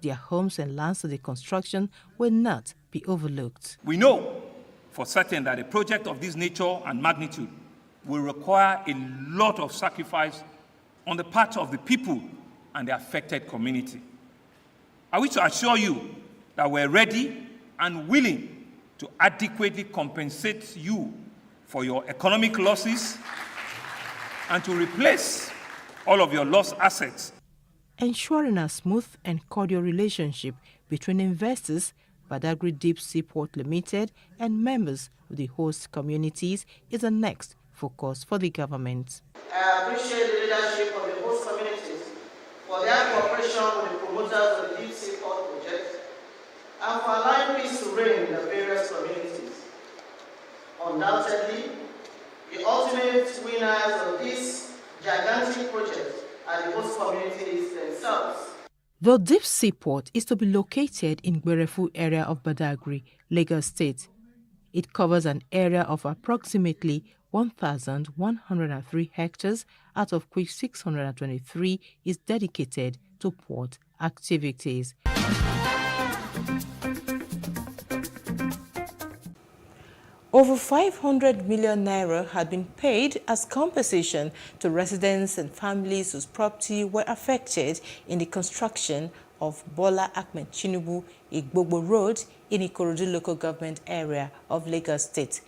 their homes and lands to the construction will not be overlooked. We know for certain that a project of this nature and magnitude will require a lot of sacrifice on the part of the people and the affected community. I wish to assure you that we're ready and willing to adequately compensate you for your economic losses and to replace all of your lost assets. Ensuring a smooth and cordial relationship between investors, Badagry Deep Sea Port Limited, and members of the host communities is the next focus for the government. I appreciate the leadership of the host communities for their cooperation with the promoters of the Deep Sea Port project and for allowing peace to reign in the various communities. Undoubtedly, the ultimate winners of this gigantic project are the host communities themselves. The deep sea port is to be located in Gberefu area of Badagry, Lagos State. It covers an area of approximately 1,103 hectares, out of which 623 is dedicated to port activities. Over 500 million naira had been paid as compensation to residents and families whose property were affected in the construction of Bola Ahmed Tinubu Igbogbo Road in Ikorodu local government area of Lagos State.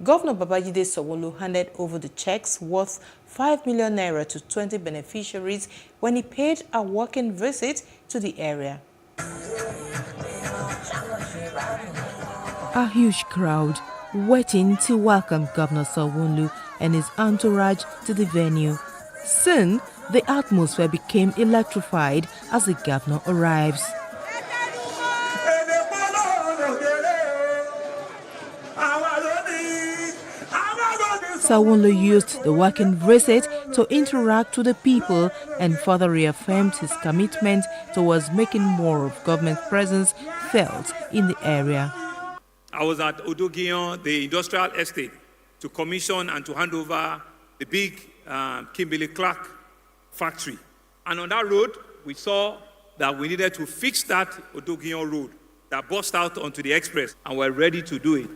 Governor Babajide Sanwo-Olu handed over the checks worth 5 million naira to 20 beneficiaries when he paid a walking visit to the area. A huge crowd waiting to welcome Governor Sanwo-Olu and his entourage to the venue. Soon, the atmosphere became electrified as the governor arrives. Sanwo-Olu used the walking visit to interact with the people and further reaffirmed his commitment towards making more of government presence felt in the area. I was at Odogion, the industrial estate, to commission and to hand over the big Kimberly-Clark factory. And on that road, we saw that we needed to fix that Odogion road that burst out onto the express, and we're ready to do it.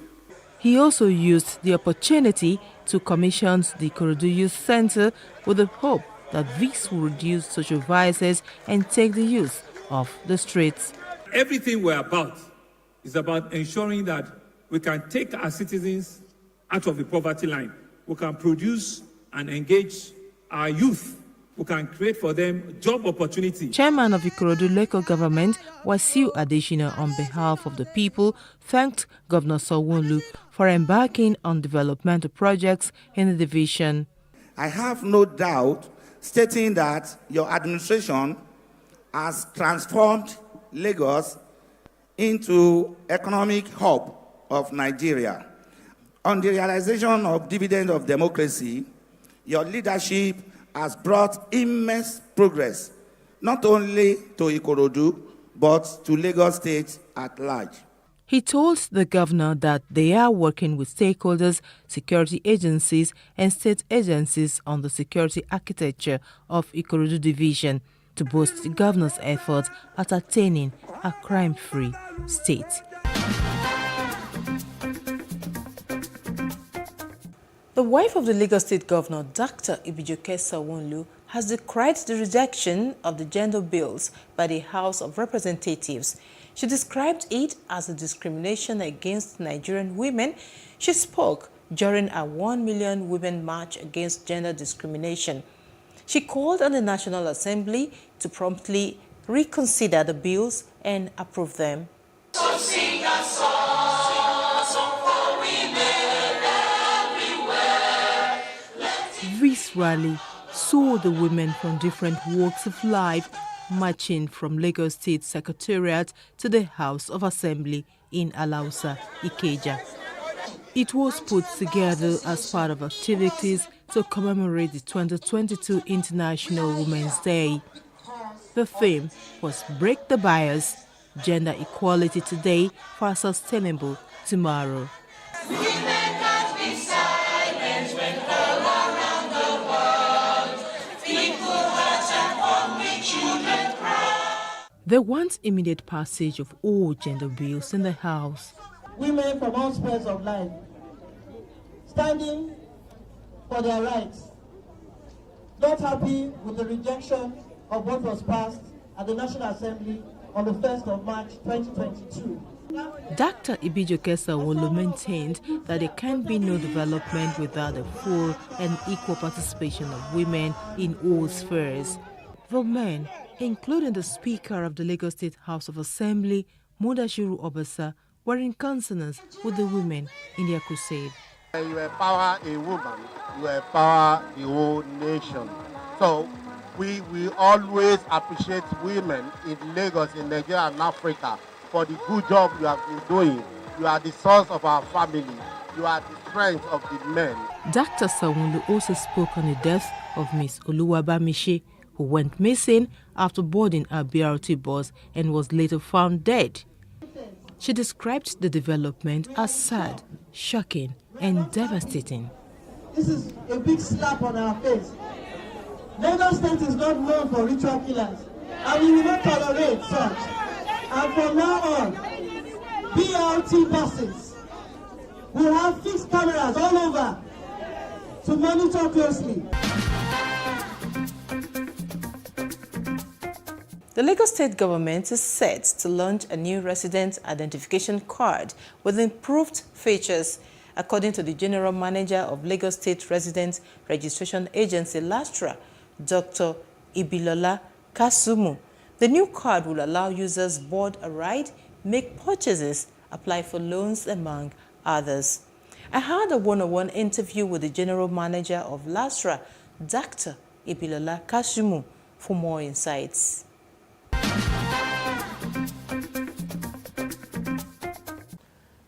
He also used the opportunity to commission the Ikorodu Youth Center with the hope that this will reduce social vices and take the youth off the streets. Everything we're about is about ensuring that we can take our citizens out of the poverty line. We can produce and engage our youth. We can create for them job opportunities. Chairman of Ikorodu local government, Wasiu Adesina, on behalf of the people, thanked Governor Sanwo-Olu for embarking on developmental projects in the division. I have no doubt stating that your administration has transformed Lagos into economic hub of Nigeria. On the realization of dividend of democracy, your leadership has brought immense progress, not only to Ikorodu, but to Lagos State at large. He told the governor that they are working with stakeholders, security agencies, and state agencies on the security architecture of Ikorodu Division to boost the governor's efforts at attaining a crime-free state. The wife of the Lagos State Governor, Dr. Ibijoke Sanwo-Olu, has decried the rejection of the gender bills by the House of Representatives. She described it as a discrimination against Nigerian women. She spoke during a 1 Million Women March against gender discrimination. She called on the National Assembly to promptly reconsider the bills and approve them. So sing a song for women everywhere. This rally saw the women from different walks of life marching from Lagos State Secretariat to the House of Assembly in Alausa, Ikeja. It was put together as part of activities to commemorate the 2022 International Women's Day. The theme was Break the Bias, Gender Equality Today for a Sustainable Tomorrow. They want immediate passage of all gender bills in the House. Women from all spheres of life, standing for their rights, not happy with the rejection of what was passed at the National Assembly on the 1st of March 2022. Dr. Ibijoke Sawolo maintained that there can be no development without the full and equal participation of women in all spheres. The men, including the Speaker of the Lagos State House of Assembly, Mudashiru Obasa, were in consonance with the women in their crusade. You empower a woman, you empower the whole nation. So we always appreciate women in Lagos, in Nigeria and Africa for the good job you have been doing. You are the source of our family. You are the strength of the men. Dr. Sawolo also spoke on the death of Miss Oluwabamishi, who went missing after boarding a BRT bus and was later found dead. She described the development as sad, shocking, and devastating. This is a big slap on our face. Lagos State is not known for ritual killers, and we will not tolerate such. And from now on, BRT buses will have fixed cameras all over to monitor closely. The Lagos State government is set to launch a new resident identification card with improved features, according to the General Manager of Lagos State Resident Registration Agency, LASTRA, Dr. Ibilola Kasumu. The new card will allow users board a ride, make purchases, apply for loans, among others. I had a one-on-one interview with the General Manager of LASTRA, Dr. Ibilola Kasumu, for more insights.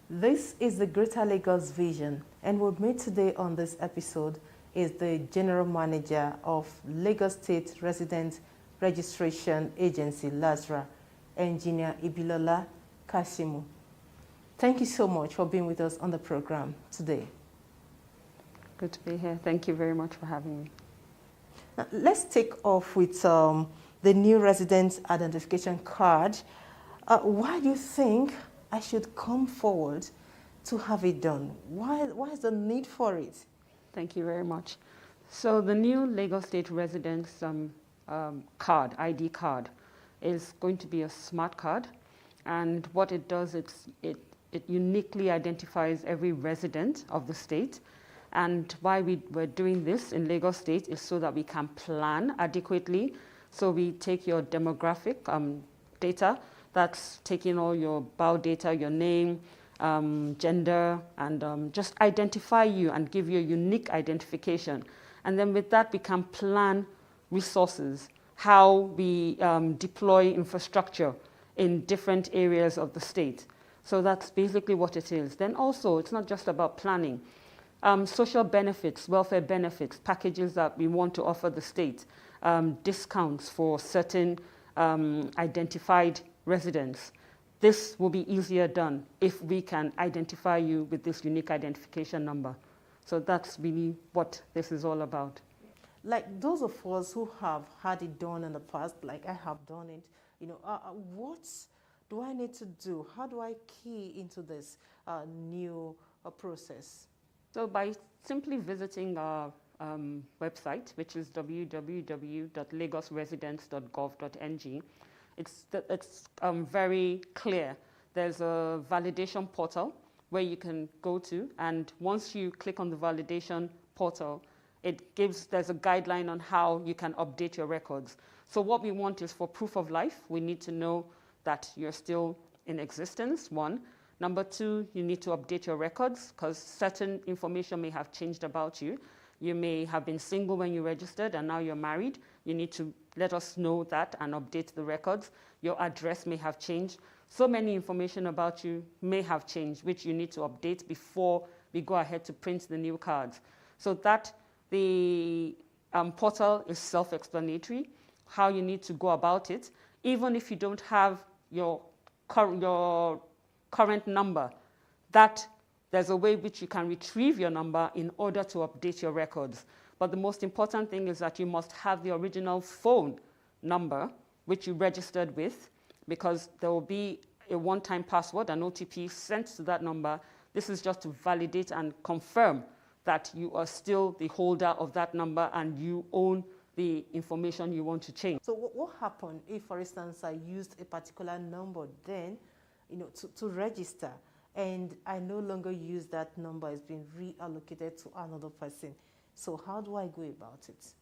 This is the Greater Lagos Vision, and with me today on this episode is the General Manager of Lagos State Resident Registration Agency, LASTRA, Engineer Ibilola Kasimu. Thank you so much for being with us on the program today. Good to be here. Thank you very much for having me. Now, let's take off with the new resident identification card. Why do you think I should come forward to have it done? Why is the need for it? Thank you very much. So the new Lagos State Residence card, ID card, is going to be a smart card. And what it does, it uniquely identifies every resident of the state. And why we're doing this in Lagos State is so that we can plan adequately. So we take your demographic data, that's taking all your bio data, your name, gender, and just identify you and give you a unique identification. And then with that, we can plan resources, how we deploy infrastructure in different areas of the state. So that's basically what it is. Then also, it's not just about planning. Social benefits, welfare benefits, packages that we want to offer the state, discounts for certain identified residents. This will be easier done if we can identify you with this unique identification number. So that's really what this is all about. Like those of us who have had it done in the past, like I have done it, what do I need to do? How do I key into this new process? So by simply visiting our website, which is www.lagosresidents.gov.ng, it's very clear. There's a validation portal where you can go to, and once you click on the validation portal, there's a guideline on how you can update your records. So what we want is for proof of life, we need to know that you're still in existence, one. Number two, you need to update your records because certain information may have changed about you. You may have been single when you registered and now you're married. You need to let us know that and update the records. Your address may have changed. So many information about you may have changed, which you need to update before we go ahead to print the new cards. So that the portal is self-explanatory, how you need to go about it. Even if you don't have your current number, that there's a way which you can retrieve your number in order to update your records. But the most important thing is that you must have the original phone number which you registered with because there will be a one-time password, an OTP sent to that number. This is just to validate and confirm that you are still the holder of that number and you own the information you want to change. So what happened if, for instance, I used a particular number then, to register, and I no longer use that number, it's been reallocated to another person? So how do I go about it?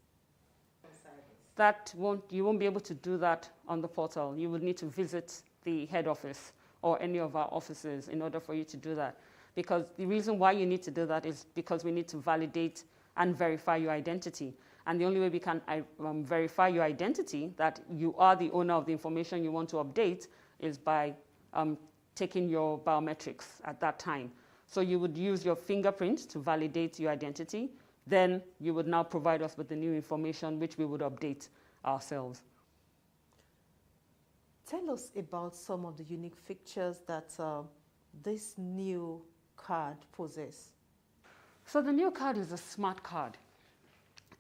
You won't be able to do that on the portal. You would need to visit the head office or any of our offices in order for you to do that. Because the reason why you need to do that is because we need to validate and verify your identity. And the only way we can verify your identity, that you are the owner of the information you want to update, is by taking your biometrics at that time. So you would use your fingerprint to validate your identity. Then you would now provide us with the new information, which we would update ourselves. Tell us about some of the unique features that this new card possesses. So the new card is a smart card.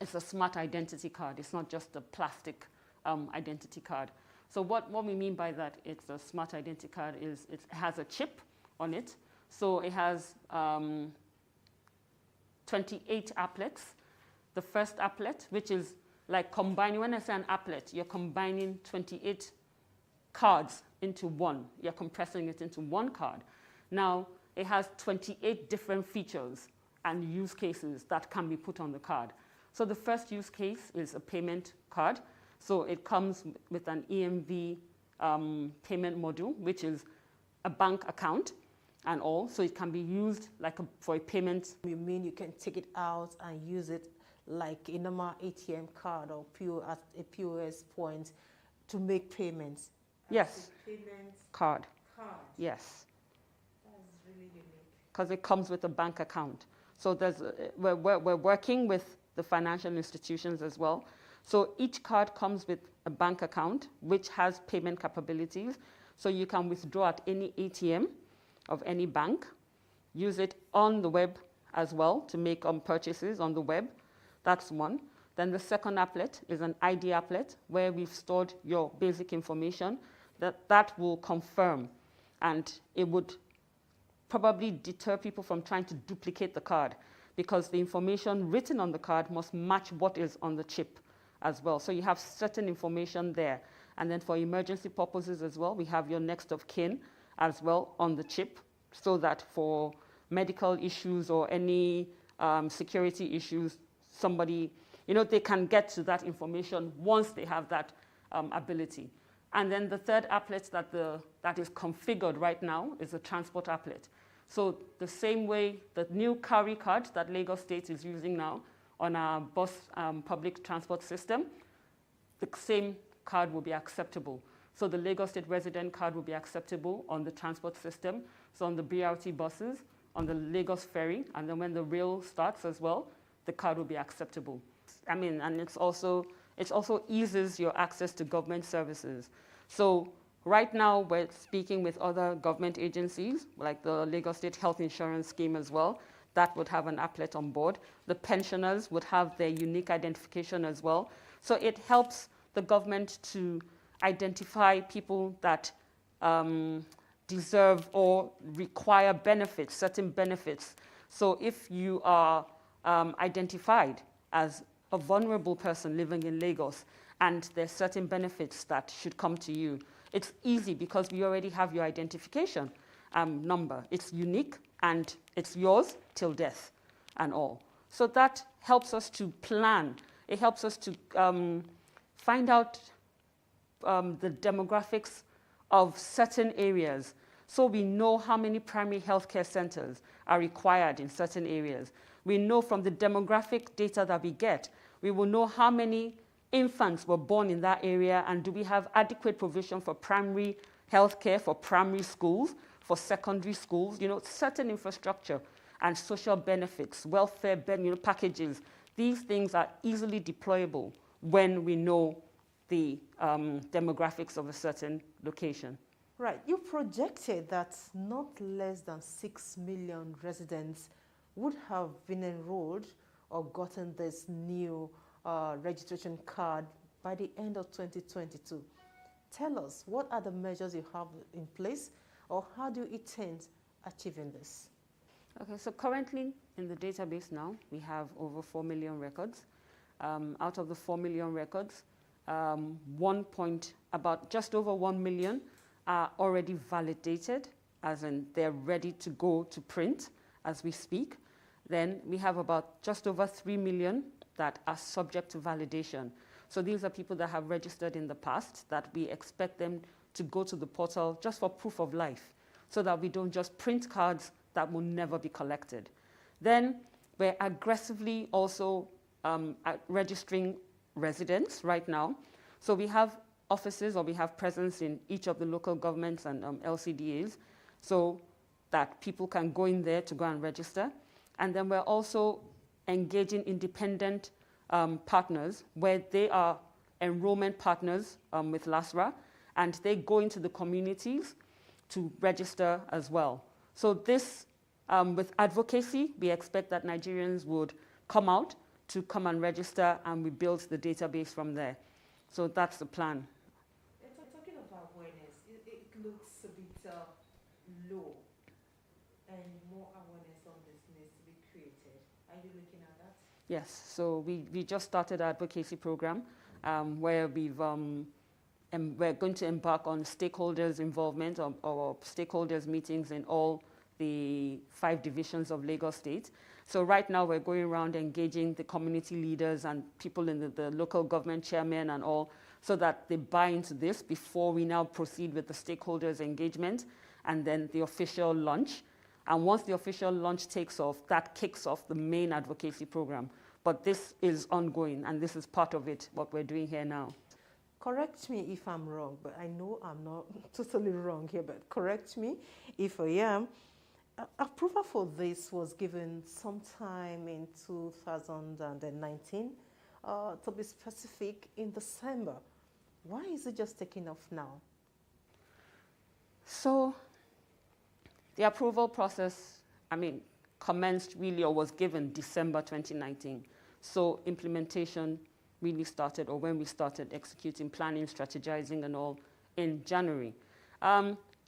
It's a smart identity card. It's not just a plastic identity card. So what we mean by that, it's a smart identity card, is it has a chip on it. So it has 28 applets. The first applet, which is like combining, when I say an applet, you're combining 28 cards into one. You're compressing it into one card. Now, it has 28 different features and use cases that can be put on the card. So the first use case is a payment card. So it comes with an EMV payment module, which is a bank account and all. So it can be used for a payment. You mean you can take it out and use it like a normal ATM card or at a POS point to make payments? Yes. Payment card. Yes. That's really unique. Because it comes with a bank account. So we're working with the financial institutions as well. So each card comes with a bank account which has payment capabilities. So you can withdraw at any ATM of any bank, use it on the web as well to make purchases on the web. That's one. Then the second applet is an ID applet where we've stored your basic information that will confirm, and it would probably deter people from trying to duplicate the card, because the information written on the card must match what is on the chip as well. So you have certain information there. And then for emergency purposes as well, we have your next of kin as well on the chip, so that for medical issues or any security issues, somebody, they can get to that information once they have that ability. And then the third applet that is configured right now is a transport applet. So the same way the new carry card that Lagos State is using now on our bus public transport system, the same card will be acceptable. So the Lagos State resident card will be acceptable on the transport system. So on the BRT buses, on the Lagos ferry, and then when the rail starts as well, the card will be acceptable. And it's also eases your access to government services. So right now we're speaking with other government agencies, like the Lagos State Health Insurance Scheme as well, that would have an applet on board. The pensioners would have their unique identification as well. So it helps the government to identify people that deserve or require benefits, certain benefits. So if you are identified as a vulnerable person living in Lagos and there's certain benefits that should come to you, it's easy because we already have your identification number. It's unique and it's yours till death and all. So that helps us to plan. It helps us to find out the demographics of certain areas, so we know how many primary healthcare centers are required in certain areas. We know from the demographic data that we get, we will know how many infants were born in that area, and do we have adequate provision for primary healthcare, for primary schools, for secondary schools, certain infrastructure and social benefits, welfare packages. These things are easily deployable when we know the demographics of a certain location. Right. You projected that not less than 6 million residents would have been enrolled or gotten this new registration card by the end of 2022. Tell us, what are the measures you have in place, or how do you intend achieving this? Okay, so currently in the database now, we have over 4 million records. Out of the 4 million records, just over 1 million are already validated, as in they're ready to go to print as we speak. Then we have about just over 3 million that are subject to validation. So these are people that have registered in the past that we expect them to go to the portal just for proof of life, so that we don't just print cards that will never be collected. Then we're aggressively also registering residents right now. So we have offices, or we have presence in each of the local governments and LCDAs, so that people can go in there to go and register. And then we're also engaging independent partners, where they are enrollment partners with LASRA, and they go into the communities to register as well. So this, with advocacy, we expect that Nigerians would come out to come and register, and we build the database from there. So that's the plan. Talking about awareness, it looks a bit low, and more awareness on this needs to be created. Are you looking at that? Yes, so we just started our advocacy program where we're going to embark on stakeholders' involvement or stakeholders' meetings in all the 5 divisions of Lagos State. So right now we're going around engaging the community leaders and people in the local government chairmen and all, so that they buy into this before we now proceed with the stakeholders' engagement and then the official launch. And once the official launch takes off, that kicks off the main advocacy program. But this is ongoing, and this is part of it, what we're doing here now. Correct me if I'm wrong, but I know I'm not totally wrong here, but correct me if I am. Approval for this was given sometime in 2019, to be specific, in December. Why is it just taking off now? So the approval process, commenced really, or was given December 2019. So implementation really started, or when we started executing, planning, strategizing and all, in January.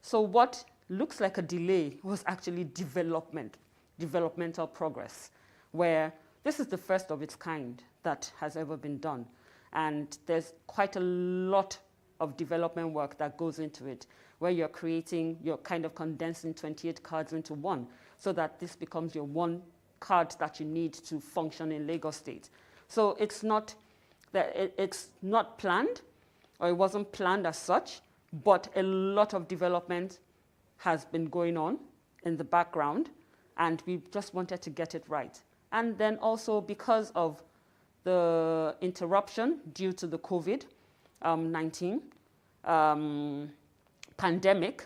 So what looks like a delay was actually developmental progress, where this is the first of its kind that has ever been done. And there's quite a lot of development work that goes into it, where you're kind of condensing 28 cards into one, so that this becomes your one card that you need to function in Lagos State. So it's not planned, or it wasn't planned as such, but a lot of development has been going on in the background, and we just wanted to get it right. And then also because of the interruption due to the COVID-19 pandemic,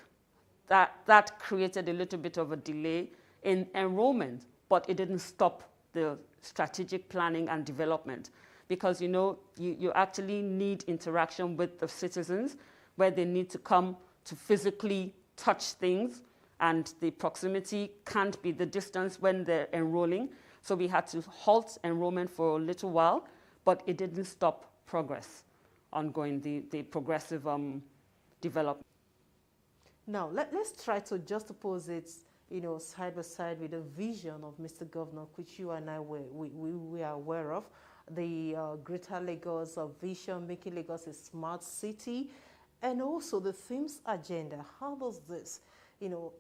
that created a little bit of a delay in enrollment, but it didn't stop the strategic planning and development, because you actually need interaction with the citizens, where they need to come to physically touch things, and the proximity can't be the distance when they're enrolling. So we had to halt enrollment for a little while, but it didn't stop progress ongoing, the progressive development. Now, let's try to juxtapose it, side by side with the vision of Mr. Governor, which you and I we are aware of, the Greater Lagos vision, making Lagos a smart city, and also the themes agenda. How does this,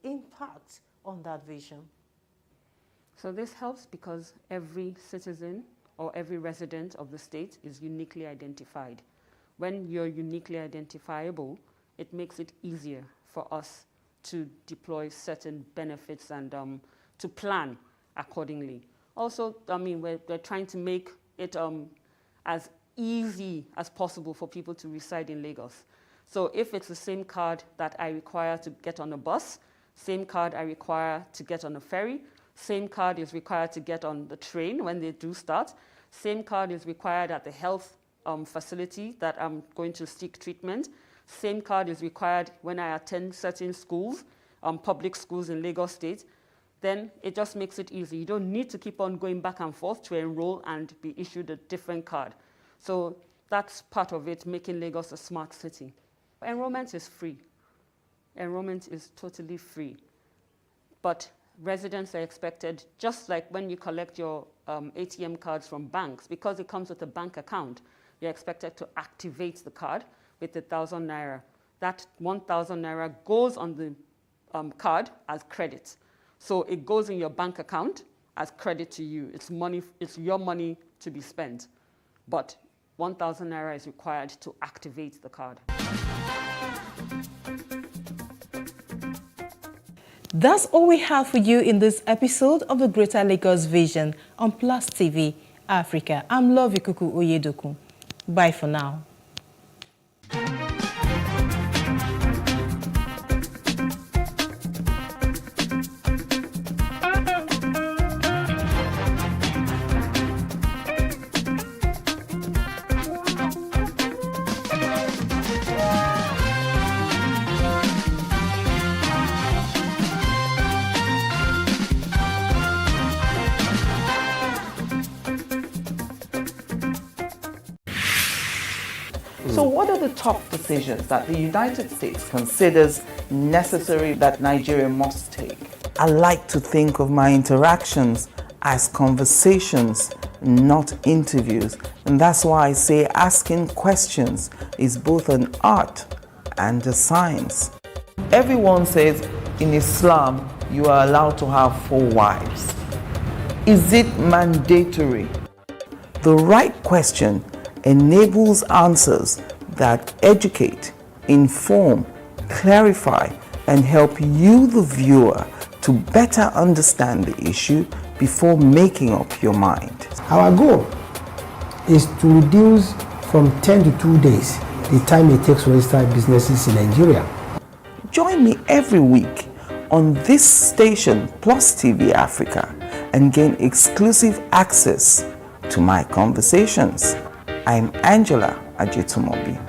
impact on that vision? So this helps because every citizen or every resident of the state is uniquely identified. When you're uniquely identifiable, it makes it easier for us to deploy certain benefits and to plan accordingly. Also, we're trying to make it as easy as possible for people to reside in Lagos. So if it's the same card that I require to get on a bus, same card I require to get on a ferry, same card is required to get on the train when they do start, same card is required at the health facility that I'm going to seek treatment, same card is required when I attend certain schools, public schools in Lagos State, then it just makes it easy. You don't need to keep on going back and forth to enroll and be issued a different card. So that's part of it, making Lagos a smart city. Enrollment is free. Enrollment is totally free. But residents are expected, just like when you collect your ATM cards from banks, because it comes with a bank account, you're expected to activate the card with 1,000 naira. That 1,000 naira goes on the card as credit. So it goes in your bank account as credit to you. It's money, it's your money to be spent. But 1,000 naira is required to activate the card. That's all we have for you in this episode of the Greater Lagos Vision on Plus TV Africa. I'm Love Ikuku Oyedoku. Bye for now. So what are the top decisions that the United States considers necessary that Nigeria must take? I like to think of my interactions as conversations, not interviews. And that's why I say asking questions is both an art and a science. Everyone says in Islam you are allowed to have 4 wives. Is it mandatory? The right question enables answers that educate, inform, clarify, and help you, the viewer, to better understand the issue before making up your mind. Our goal is to reduce from 10 to 2 days the time it takes to register businesses in Nigeria. Join me every week on this station, Plus TV Africa, and gain exclusive access to my conversations. I'm Angela Ajitumobi.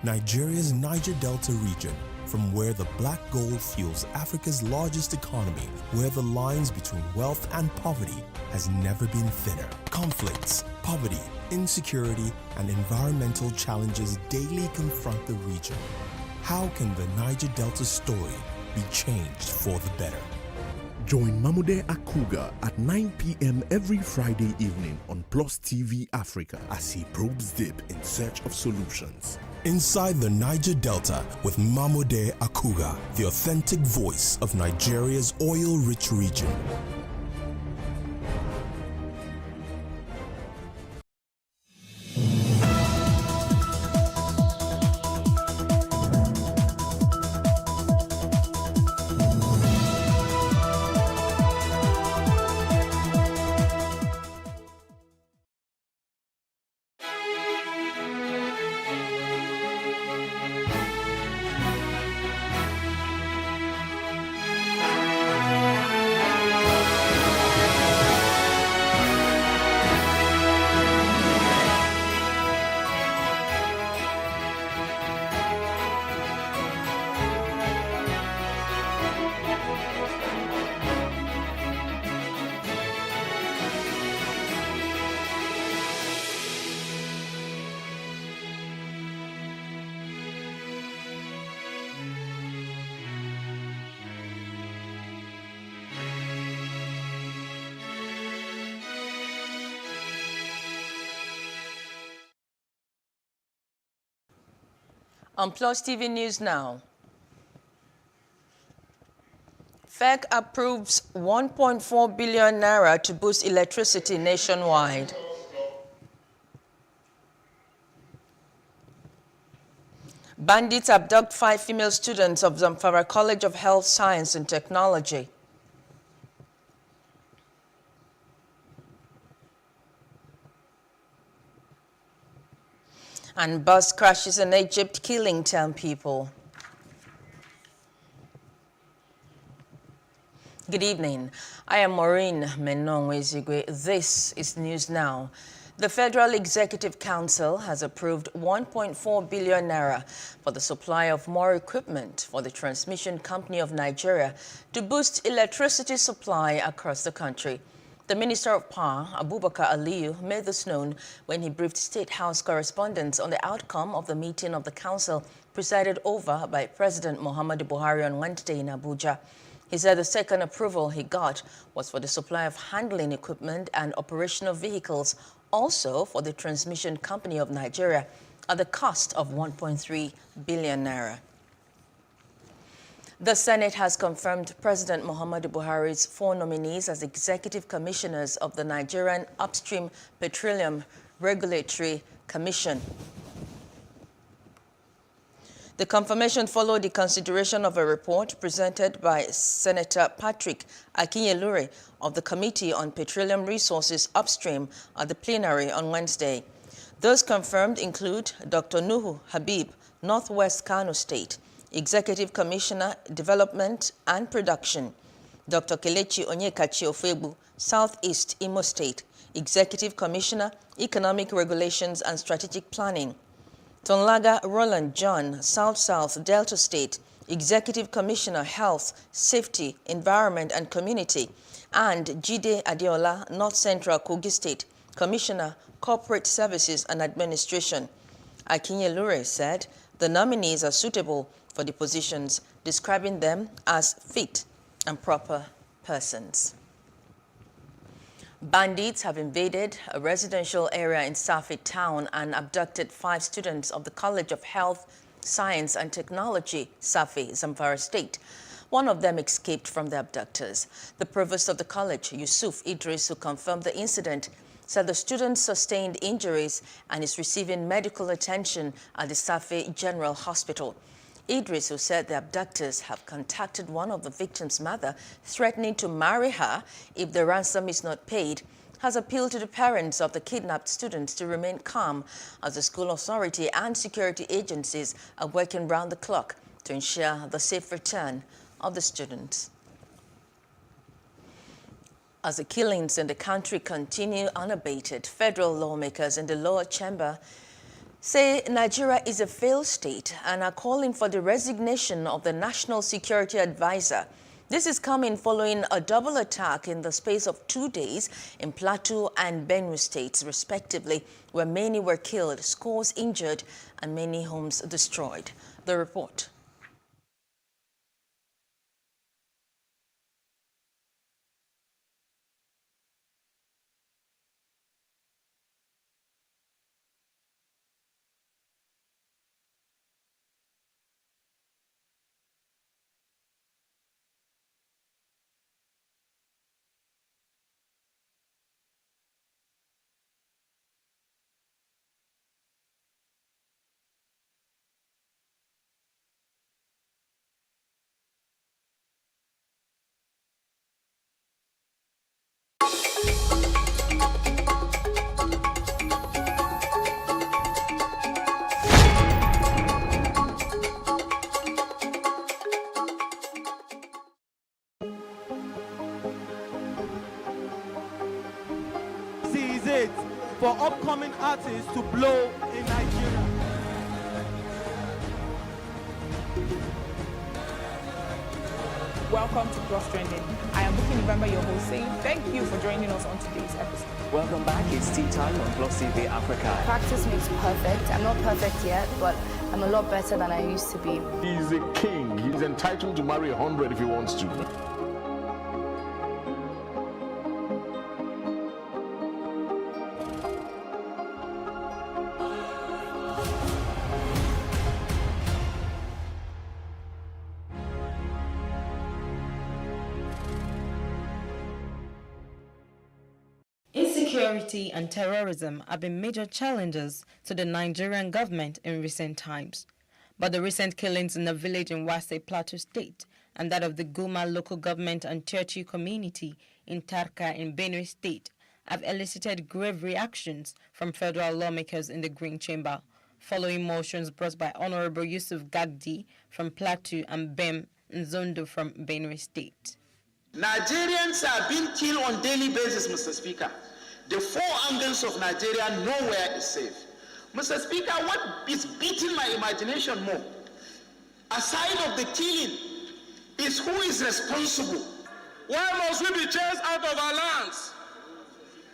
Nigeria's Niger Delta region, from where the black gold fuels Africa's largest economy, where the lines between wealth and poverty has never been thinner. Conflicts, poverty, insecurity, and environmental challenges daily confront the region. How can the Niger Delta story be changed for the better? Join Mamude Akuga at 9 p.m. every Friday evening on PlusTvAfrica as he probes deep in search of solutions. Inside the Niger Delta with Mamude Akuga, the authentic voice of Nigeria's oil-rich region. On Plus TV News Now, FEC approves 1.4 billion naira to boost electricity nationwide. Bandits abduct 5 female students of Zamfara College of Health Science and Technology. And bus crashes in Egypt, killing 10 people. Good evening. I am Maureen Menong-Wezigwe. This is News Now. The Federal Executive Council has approved 1.4 billion naira for the supply of more equipment for the Transmission Company of Nigeria to boost electricity supply across the country. The Minister of Power, Abubakar Aliyu, made this known when he briefed State House correspondents on the outcome of the meeting of the Council presided over by President Muhammadu Buhari on Wednesday in Abuja. He said the second approval he got was for the supply of handling equipment and operational vehicles, also for the Transmission Company of Nigeria, at the cost of 1.3 billion naira. The Senate has confirmed President Muhammadu Buhari's 4 nominees as executive commissioners of the Nigerian Upstream Petroleum Regulatory Commission. The confirmation followed the consideration of a report presented by Senator Patrick Akinyelure of the Committee on Petroleum Resources Upstream at the plenary on Wednesday. Those confirmed include Dr. Nuhu Habib, Northwest Kano State, Executive Commissioner, Development and Production; Dr. Kelechi Onyekachi Ofebu, Southeast Imo State, Executive Commissioner, Economic Regulations and Strategic Planning; Tonlaga Roland John, South-South Delta State, Executive Commissioner, Health, Safety, Environment and Community; and Jide Adeola, North Central Kogi State, Commissioner, Corporate Services and Administration. Akinyelure said the nominees are suitable for the positions, describing them as fit and proper persons. Bandits have invaded a residential area in Safi town and abducted 5 students of the College of Health, Science and Technology, Safi, Zamfara State. One of them escaped from the abductors. The provost of the college, Yusuf Idris, who confirmed the incident, said the student sustained injuries and is receiving medical attention at the Safi General Hospital. Idris, who said the abductors have contacted one of the victim's mother, threatening to marry her if the ransom is not paid, has appealed to the parents of the kidnapped students to remain calm as the school authority and security agencies are working round the clock to ensure the safe return of the students. As the killings in the country continue unabated, federal lawmakers in the lower chamber say Nigeria is a failed state and are calling for the resignation of the National Security Advisor. This is coming following a double attack in the space of 2 days in Plateau and Benue states, respectively, where many were killed, scores injured, and many homes destroyed. The report. For upcoming artists to blow in Nigeria. Welcome to Plus Trending. I am Bookie November, your host, saying thank you for joining us on today's episode. Welcome back. It's tea time on PlusTvAfrica. Practice makes perfect. I'm not perfect yet, but I'm a lot better than I used to be. He's a king. He's entitled to marry 100 if he wants to. Insecurity and terrorism have been major challenges to the Nigerian government in recent times. But the recent killings in a village in Wase Plateau State and that of the Guma local government and Churchill community in Tarka in Benue State have elicited grave reactions from federal lawmakers in the Green Chamber, following motions brought by Honorable Yusuf Gagdi from Plateau and Bem Nzondo from Benue State. Nigerians are being killed on a daily basis, Mr. Speaker. The four angles of Nigeria, nowhere is safe. Mr. Speaker, what is beating my imagination more, aside of the killing, is who is responsible. Why must we be chased out of our lands?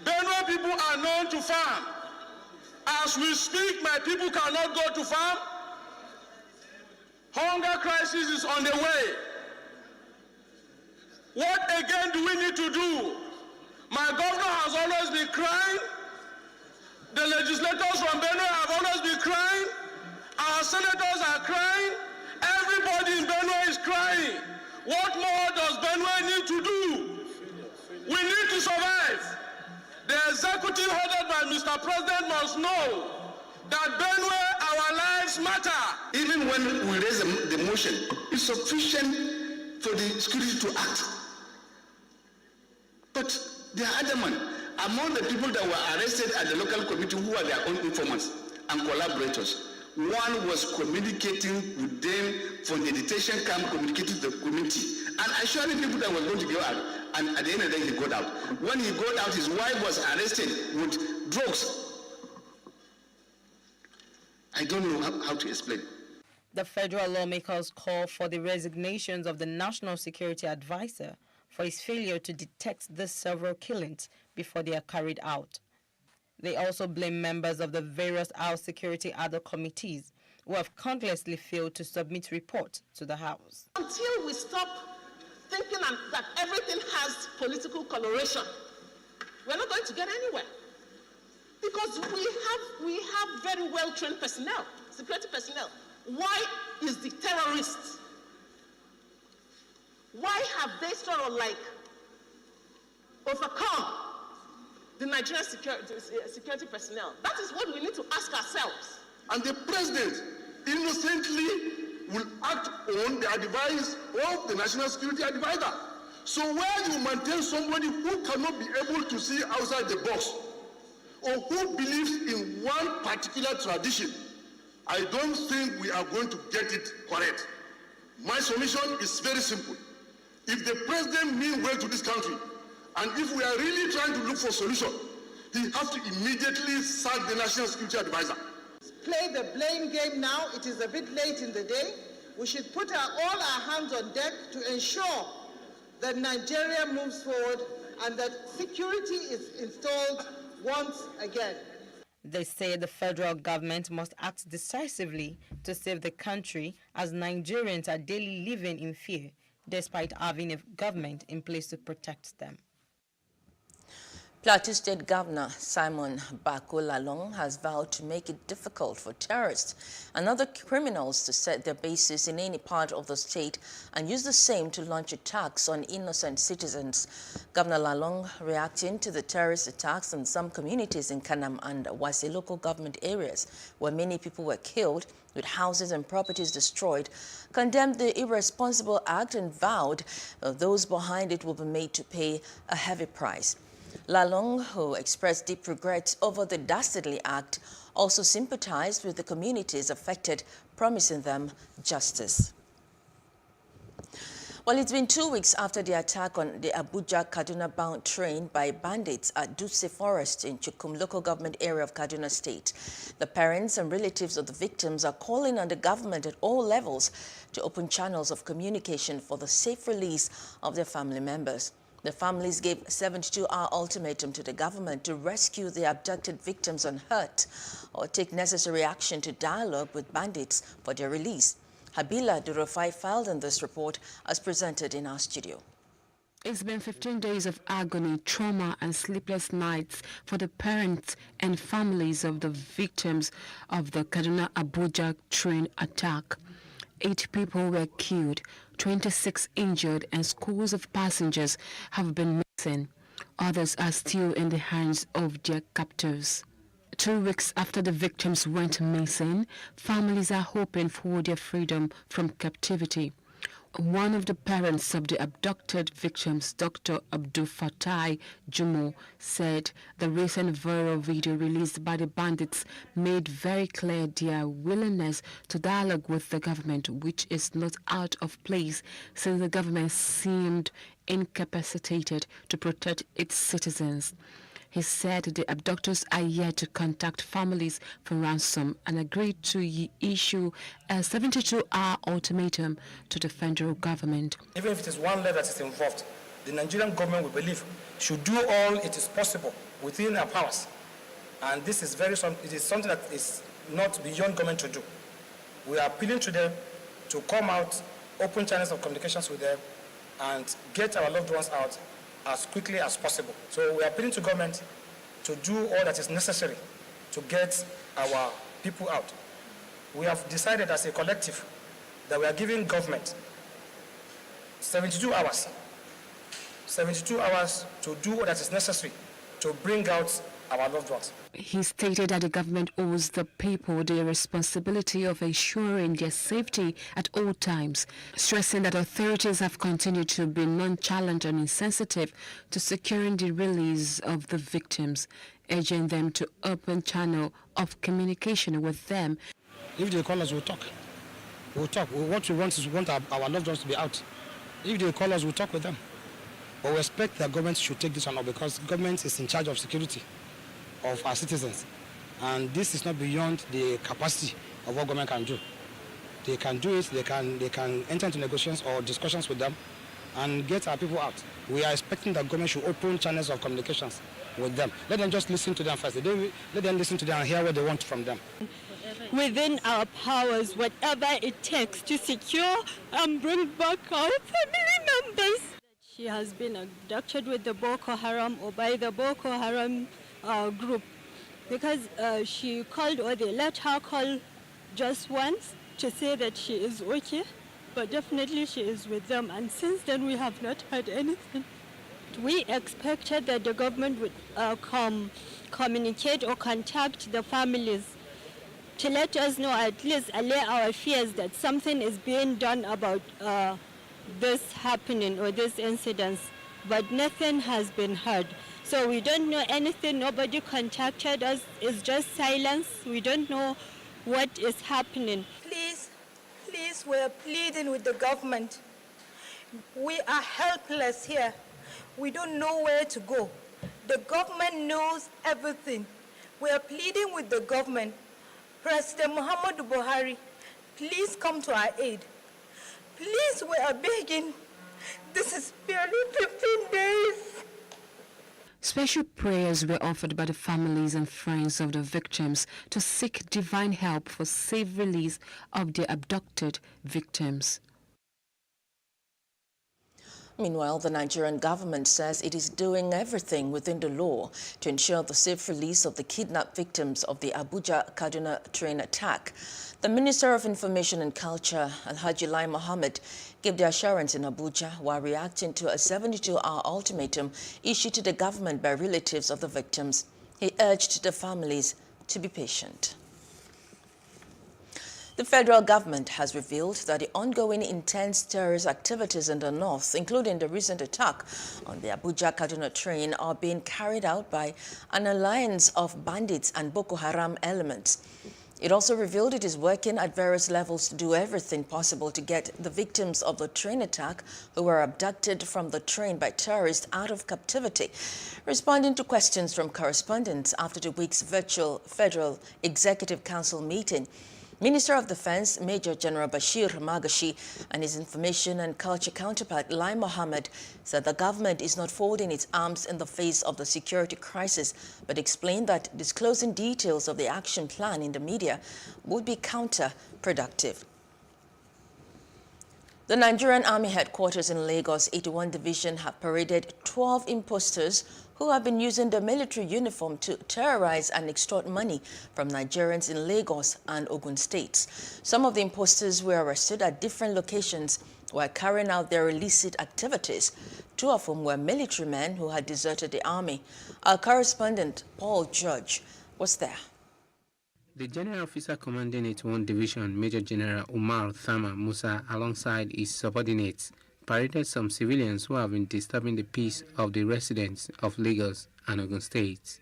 Benue people are known to farm. As we speak, my people cannot go to farm. Hunger crisis is on the way. What again do we need to do? My governor has always been crying. The legislators from Benue have always been crying. Our senators are crying. Everybody in Benue is crying. What more does Benue need to do? We need to survive. The executive headed by Mr. President must know that Benue, our lives matter. Even when we raise the motion, it's sufficient for the security to act. But they are adamant. Among the people that were arrested at the local committee who are their own informants and collaborators, one was communicating with them from the detention camp, communicating to the community, and assuring people that were going to go out. And at the end of the day, he got out. When he got out, his wife was arrested with drugs. I don't know how to explain. The federal lawmakers call for the resignations of the National Security Advisor for his failure to detect these several killings before they are carried out. They also blame members of the various House Security Other committees who have countlessly failed to submit reports to the House. Until we stop thinking that everything has political coloration, we're not going to get anywhere. Because we have very well-trained personnel, security personnel. Why is the terrorists? Why have they sort of like overcome the Nigerian security personnel? That is what we need to ask ourselves. And the president innocently will act on the advice of the National Security Advisor. So where you maintain somebody who cannot be able to see outside the box, or who believes in one particular tradition, I don't think we are going to get it correct. My submission is very simple. If the president means well to this country, and if we are really trying to look for a solution, he has to immediately sack the National Security Advisor. play the blame game now. It is a bit late in the day. We should put all our hands on deck to ensure that Nigeria moves forward and that security is installed once again. They say the federal government must act decisively to save the country, as Nigerians are daily living in fear, despite having a government in place to protect them. Plateau State Governor Simon Bako Lalong has vowed to make it difficult for terrorists and other criminals to set their bases in any part of the state and use the same to launch attacks on innocent citizens. Governor Lalong reacting to the terrorist attacks in some communities in Kanam and Wase local government areas where many people were killed with houses and properties destroyed, condemned the irresponsible act and vowed those behind it will be made to pay a heavy price. Lalong, who expressed deep regret over the dastardly act, also sympathized with the communities affected, promising them justice. Well, it's been 2 weeks after the attack on the Abuja-Kaduna-bound train by bandits at Dutse Forest in Chukum local government area of Kaduna State. The parents and relatives of the victims are calling on the government at all levels to open channels of communication for the safe release of their family members. The families gave a 72-hour ultimatum to the government to rescue the abducted victims unhurt or take necessary action to dialogue with bandits for their release. Habila Durofai filed in this report as presented in our studio. It's been 15 days of agony, trauma and sleepless nights for the parents and families of the victims of the Kaduna-Abuja train attack. 8 people were killed, 26 injured, and scores of passengers have been missing. Others are still in the hands of their captors. 2 weeks after the victims went missing, families are hoping for their freedom from captivity. One of the parents of the abducted victims, Dr. Abdul Fatai Jumo, said the recent viral video released by the bandits made very clear their willingness to dialogue with the government, which is not out of place since the government seemed incapacitated to protect its citizens. He said the abductors are yet to contact families for ransom and agreed to issue a 72-hour ultimatum to the federal government. Even if it is one level that is involved, the Nigerian government, we believe, should do all it is possible within our powers. And this is it is something that is not beyond government to do. We are appealing to them to come out, open channels of communications with them, and get our loved ones out as quickly as possible. So we are appealing to government to do all that is necessary to get our people out. We have decided as a collective that we are giving government 72 hours to do all that is necessary to bring out our loved ones. He stated that the government owes the people the responsibility of ensuring their safety at all times, stressing that authorities have continued to be nonchalant and insensitive to securing the release of the victims, urging them to open channel of communication with them. If they call us, we'll talk. What we want is our loved ones to be out. If they call us, we'll talk with them. But we expect that government should take this one up because government is in charge of security of our citizens, and this is not beyond the capacity of what government can do. They can do it. They can enter into negotiations or discussions with them and get our people out. We are expecting that government should open channels of communications with them. Let them just listen to them first. Let them listen to them and hear what they want from them. Within our powers, whatever it takes to secure and bring back our family members. She has been abducted with the Boko Haram or by the Boko Haram group, because she called, or they let her call just once to say that she is okay, but definitely she is with them, and since then we have not heard anything. We expected that the government would communicate or contact the families to let us know, at least allay our fears that something is being done about this happening or this incident, but nothing has been heard. So we don't know anything, nobody contacted us, it's just silence. We don't know what is happening. Please, we're pleading with the government. We are helpless here. We don't know where to go. The government knows everything. We are pleading with the government. President Muhammadu Buhari, please come to our aid. Please, we are begging. This is barely 15 days. Special prayers were offered by the families and friends of the victims to seek divine help for safe release of the abducted victims. Meanwhile, the Nigerian government says it is doing everything within the law to ensure the safe release of the kidnapped victims of the Abuja-Kaduna train attack. The Minister of Information and Culture, Alhaji Lai Mohammed, gave the assurance in Abuja while reacting to a 72-hour ultimatum issued to the government by relatives of the victims. He urged the families to be patient. The federal government has revealed that the ongoing intense terrorist activities in the north, including the recent attack on the Abuja-Kaduna train, are being carried out by an alliance of bandits and Boko Haram elements. It also revealed it is working at various levels to do everything possible to get the victims of the train attack who were abducted from the train by terrorists out of captivity. Responding to questions from correspondents after the week's virtual Federal Executive Council meeting, Minister of Defense Major General Bashir Magashi and his information and culture counterpart Lai Mohammed said the government is not folding its arms in the face of the security crisis, but explained that disclosing details of the action plan in the media would be counterproductive. The Nigerian Army headquarters in Lagos 81 Division have paraded 12 imposters who have been using the military uniform to terrorize and extort money from Nigerians in Lagos and Ogun states. Some of the imposters were arrested at different locations while carrying out their illicit activities. Two of whom were military men who had deserted the army. Our correspondent, Paul George, was there. The General Officer commanding 81 Division, Major General Umar Thama Musa, alongside his subordinates, paraded some civilians who have been disturbing the peace of the residents of Lagos and Ogun states.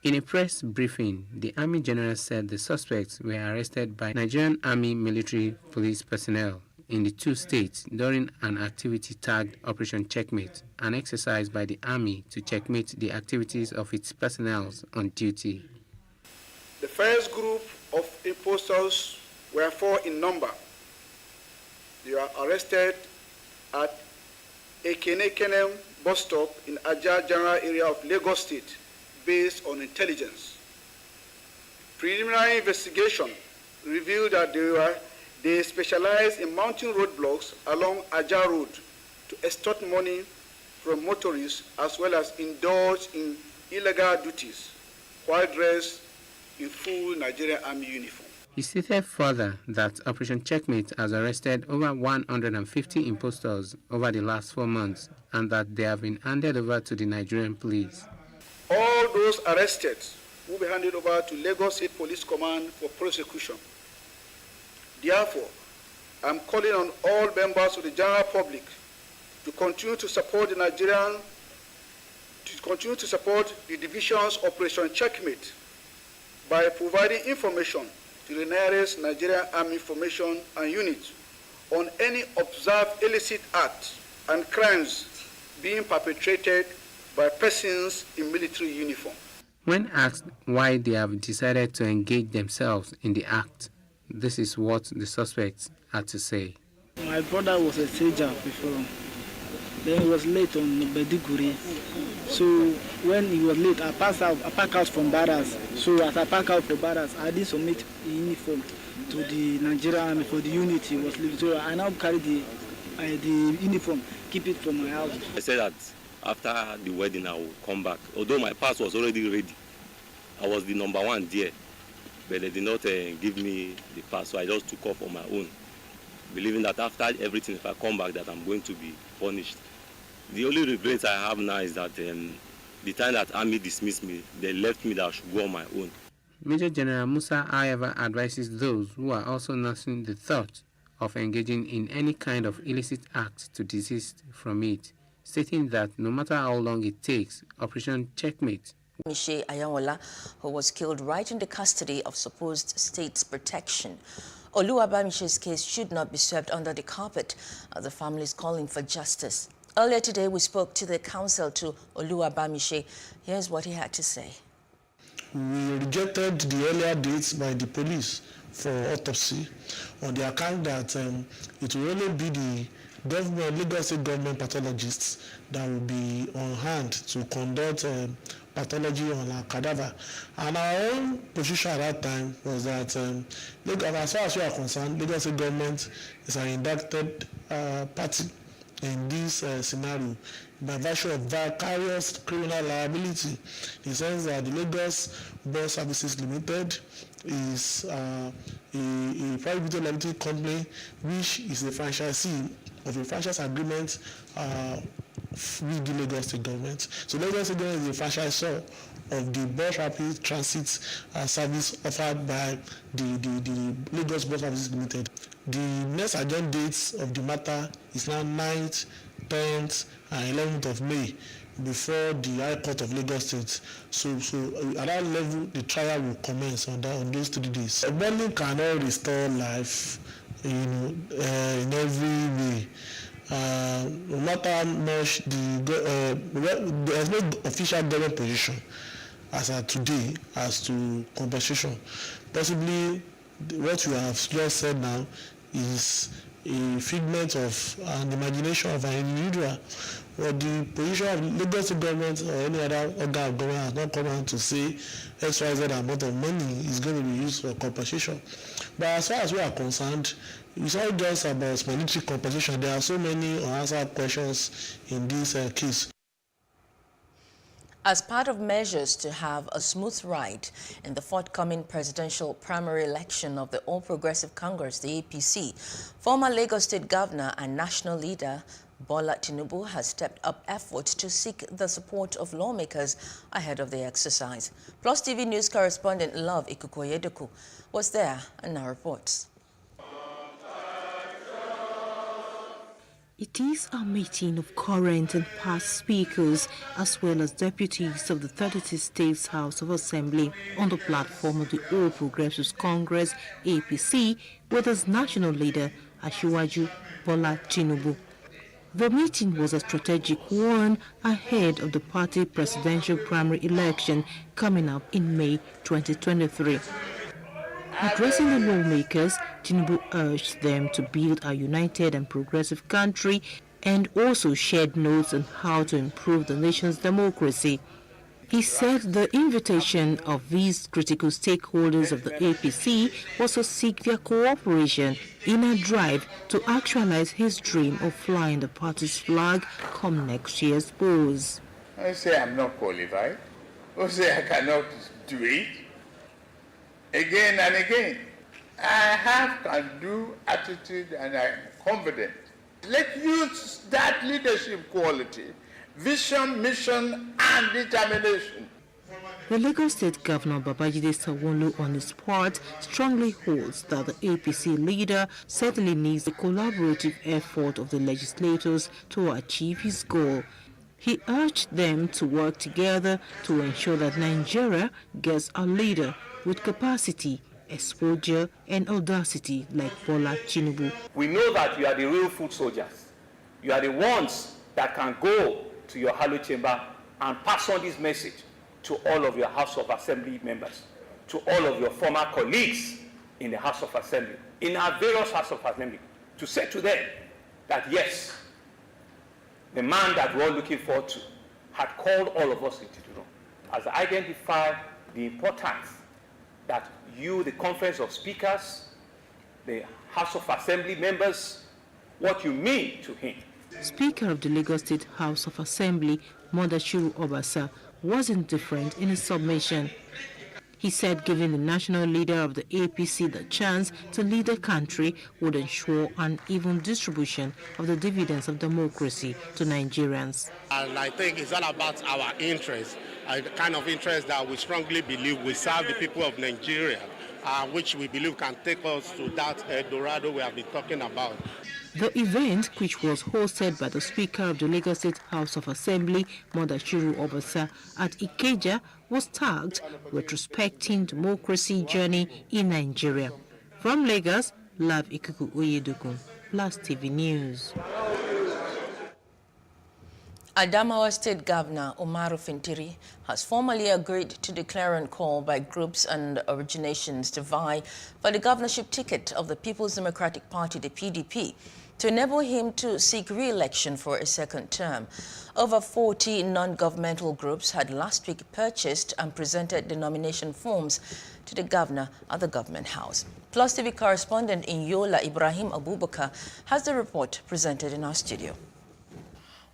In a press briefing, the Army General said the suspects were arrested by Nigerian Army military police personnel in the two states during an activity tagged Operation Checkmate, an exercise by the Army to checkmate the activities of its personnel on duty. The first group of impostors were 4 in number. They were arrested at Ekenekenem bus stop in Ajah General area of Lagos State based on intelligence. Preliminary investigation revealed that they specialized in mounting roadblocks along Ajah Road to extort money from motorists as well as indulge in illegal duties while dressed in full Nigerian Army uniform. He stated further that Operation Checkmate has arrested over 150 impostors over the last 4 months and that they have been handed over to the Nigerian police. All those arrested will be handed over to Lagos State Police Command for prosecution. Therefore, I'm calling on all members of the general public to continue to support the division's Operation Checkmate by providing information to the nearest Nigerian Army Formation and Unit on any observed illicit acts and crimes being perpetrated by persons in military uniform. When asked why they have decided to engage themselves in the act, this is what the suspects had to say. My brother was a soldier before. Then he was late on Bediguri. So when he was late, I packed out from barracks. So as I packed out from barracks, I did submit the uniform to the Nigerian Army for the unit he was leaving. So I now carry the uniform, keep it from my house. I said that after the wedding I will come back. Although my pass was already ready, I was the number 1 there, but they did not give me the pass, so I just took off on my own, believing that after everything, if I come back, that I'm going to be punished. The only regret I have now is that the time that Army dismissed me, they left me that I should go on my own. Major General Musa, however, advises those who are also nursing the thought of engaging in any kind of illicit act to desist from it, stating that no matter how long it takes, Operation Checkmate. Mishe Ayanwola, who was killed right in the custody of supposed state's protection. Oluwabamishe's case should not be swept under the carpet, as the family is calling for justice. Earlier today, we spoke to the counsel to Oluwabamishe. Here's what he had to say. We rejected the earlier dates by the police for autopsy on the account that it will only be the government, Lagos State government pathologists that will be on hand to conduct pathology on our cadaver. And our own position at that time was that, as far as we are concerned, Lagos State government is an indicted party in this scenario by virtue of vicarious criminal liability, in the sense that the Lagos Bus Services Limited is a private limited company which is a franchisee of a franchise agreement with the Lagos State government. So Lagos State government is a franchisor of the bus rapid transit service offered by the Lagos Bus Services Limited. The next adjourned dates of the matter is now 9th, 10th, and 11th of May before the High Court of Lagos State. So at that level, the trial will commence on those 3 days. Bonding cannot restore life in every way. No matter how much there's no official government position as of today as to compensation. Possibly what you have just said now is a figment of an imagination of an individual. But the position of Lagos government or any other organ of government has not come out to say XYZ amount of money is going to be used for compensation. But as far as we are concerned, it's not just about monetary compensation. There are so many unanswered questions in this case. As part of measures to have a smooth ride in the forthcoming presidential primary election of the All Progressive Congress, the APC, former Lagos State Governor and national leader Bola Tinubu has stepped up efforts to seek the support of lawmakers ahead of the exercise. Plus TV News correspondent Love Ikukoyedoku was there and now reports. It is a meeting of current and past speakers as well as deputies of the 32 States House of Assembly on the platform of the All Progressives Congress, APC, with its national leader, Asiwaju Bola Tinubu. The meeting was a strategic one ahead of the party presidential primary election coming up in May 2023. Addressing the lawmakers, Tinubu urged them to build a united and progressive country and also shared notes on how to improve the nation's democracy. He said the invitation of these critical stakeholders of the APC was to seek their cooperation in a drive to actualize his dream of flying the party's flag come next year's polls. I say I'm not qualified. I say I cannot do it. Again and again. I have can-do attitude and I'm confident. Let's use that leadership quality, vision, mission, and determination. The Lagos State Governor Babajide Sanwo-Olu on his part strongly holds that the APC leader certainly needs the collaborative effort of the legislators to achieve his goal. He urged them to work together to ensure that Nigeria gets a leader with capacity, exposure, and audacity like Bola Tinubu. We know that you are the real foot soldiers. You are the ones that can go to your Halo chamber and pass on this message to all of your House of Assembly members, to all of your former colleagues in the House of Assembly, in our various House of Assembly, to say to them that yes, the man that we're all looking forward to had called all of us into the room, has identified the importance that you, the Conference of Speakers, the House of Assembly members, what you mean to him. Speaker of the Lagos State House of Assembly, Modashiru Obasa, wasn't different in his submission. He said giving the national leader of the APC the chance to lead the country would ensure an even distribution of the dividends of democracy to Nigerians. And I think it's all about our interest, a kind of interest that we strongly believe will serve the people of Nigeria, which we believe can take us to that El Dorado we have been talking about. The event, which was hosted by the Speaker of the Lagos State House of Assembly, Modashiru Obasa, at Ikeja, was tagged Retrospecting Democracy Journey in Nigeria. From Lagos, Love Ikuku Oyedoku, Plus TV News. Adamawa State Governor Umaru Fintiri has formally agreed to the clarion call by groups and originations to vie for the governorship ticket of the People's Democratic Party, the PDP, to enable him to seek re-election for a second term. Over 40 non-governmental groups had last week purchased and presented the nomination forms to the governor at the Government House. Plus TV correspondent in Yola, Ibrahim Abubakar, has the report presented in our studio.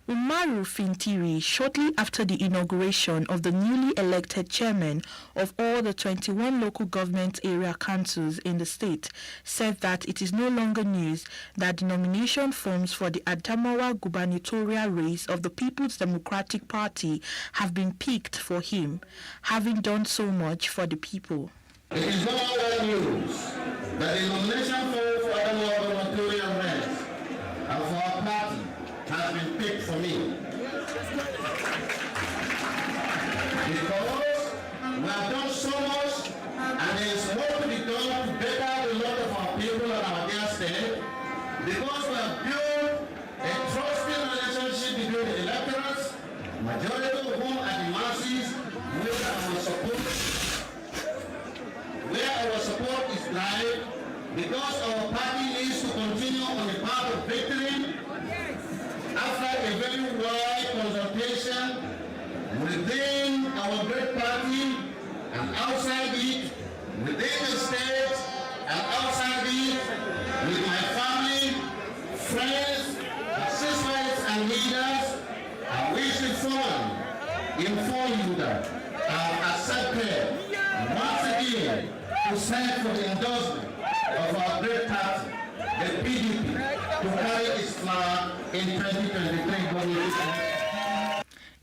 Umaru Fintiri, shortly after the inauguration of the newly elected chairman of all the 21 local government area councils in the state, said that it is no longer news that the nomination forms for the Adamawa gubernatorial race of the People's Democratic Party have been picked for him, having done so much for the people. It is no longer news that the nomination form for Adamawa gubernatorial race and for our party has been picked for me. Because we have done so much and there is more to be done to better the lot of our people and our dear state. Because we have built a trusting relationship between the electorates, majority of whom are the masses, where our support is live, because our party needs to continue on the path of victory. After a very wide consultation within our great party and outside it, within the state and outside it, with my family, friends, assistants and leaders, I wish to inform you that I have accepted once again to stand for the endorsement of our great party, the PDP, to carry its flag in 2023.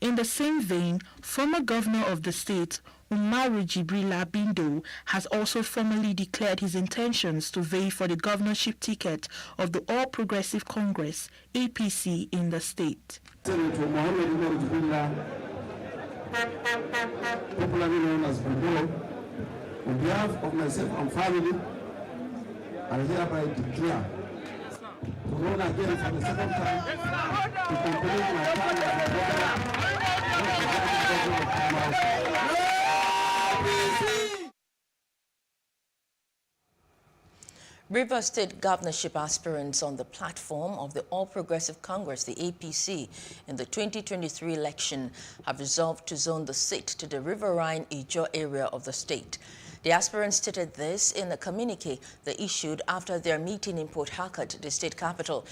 In the same vein, former governor of the state, Umaru Jibrila Bindo, has also formally declared his intentions to vie for the governorship ticket of the All Progressive Congress, APC, in the state. Senator Mohammed Umaru Jibrila, popularly known as Bindo, on behalf of myself and family, I hereby declare to run again for the second time to complete my term as Rivers State governorship aspirants on the platform of the All Progressive Congress, the APC, in the 2023 election have resolved to zone the seat to the Riverine Ijo area of the state. The aspirants stated this in a communique they issued after their meeting in Port Harcourt, the state capital.